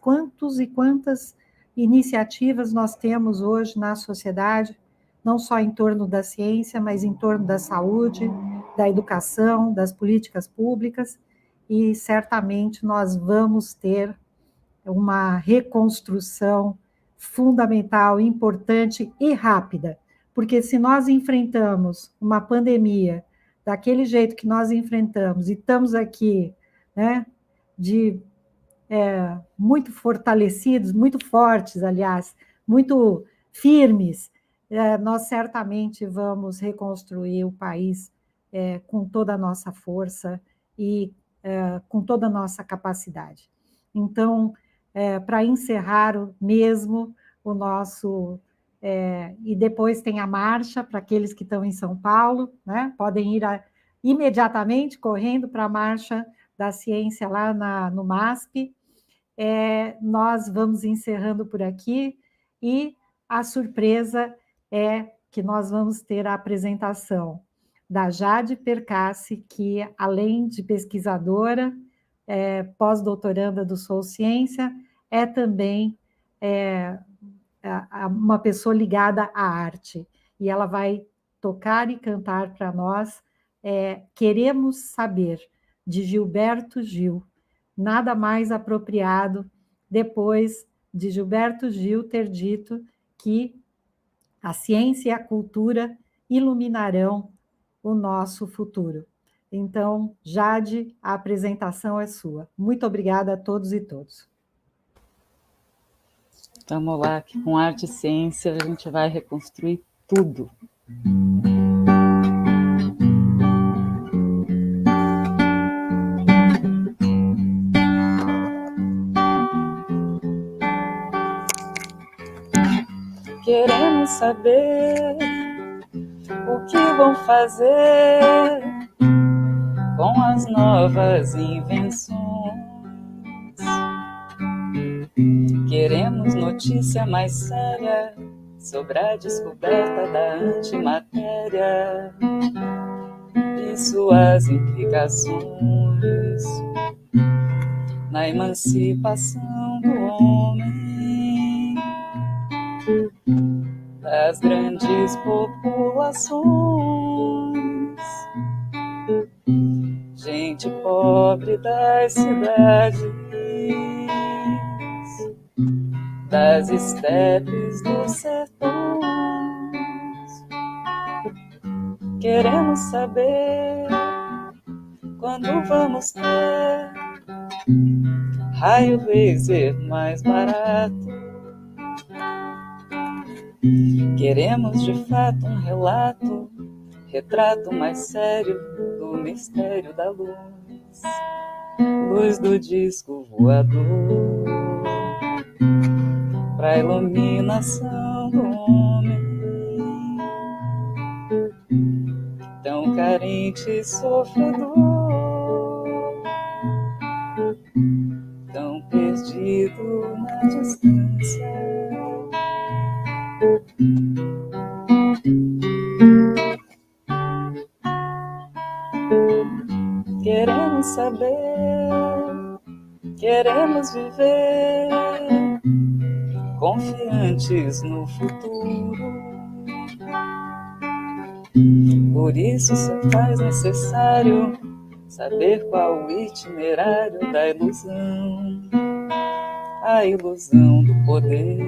[SPEAKER 1] iniciativas nós temos hoje na sociedade, não só em torno da ciência, mas em torno da saúde, da educação, das políticas públicas, e certamente nós vamos ter uma reconstrução fundamental, importante e rápida, porque se nós enfrentamos uma pandemia daquele jeito que nós enfrentamos, e estamos aqui, né, muito fortalecidos, muito fortes, aliás, muito firmes, nós certamente vamos reconstruir o país com toda a nossa força e com toda a nossa capacidade. Então, para encerrar mesmo o nosso... e depois tem a marcha para aqueles que estão em São Paulo, né? Podem ir imediatamente correndo para a marcha da ciência lá no MASP. Nós vamos encerrando por aqui, e a surpresa é que nós vamos ter a apresentação da Jade Percassi, que, além de pesquisadora, pós-doutoranda do Sociência, é também uma pessoa ligada à arte, e ela vai tocar e cantar para nós Queremos Saber, de Gilberto Gil. Nada mais apropriado depois de Gilberto Gil ter dito que a ciência e a cultura iluminarão o nosso futuro. Então, Jade, a apresentação é sua. Muito obrigada a todos e todas.
[SPEAKER 5] Vamos lá, que com arte e ciência a gente vai reconstruir tudo. Queremos saber o que vão fazer com as novas invenções. Queremos notícia mais séria sobre a descoberta da antimatéria e suas implicações na emancipação do homem, das grandes populações, gente pobre das cidades, das estepes dos sertões. Queremos saber quando vamos ter raio laser mais barato. Queremos de fato um relato, retrato mais sério do mistério da luz, luz do disco voador, pra iluminação do homem, tão carente e sofredor, tão perdido na distância. Queremos saber, queremos viver confiantes no futuro. Por isso se faz necessário saber qual o itinerário da ilusão, a ilusão do poder.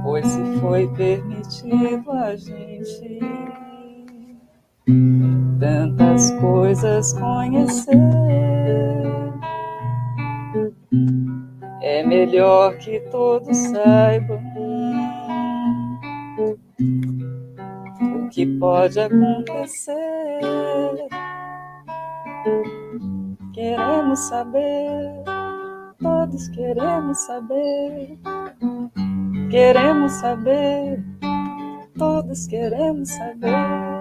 [SPEAKER 5] Pois se foi permitido a gente tantas coisas conhecer, é melhor que todos saibam o que pode acontecer. Queremos saber, todos queremos saber. Queremos saber, todos queremos saber.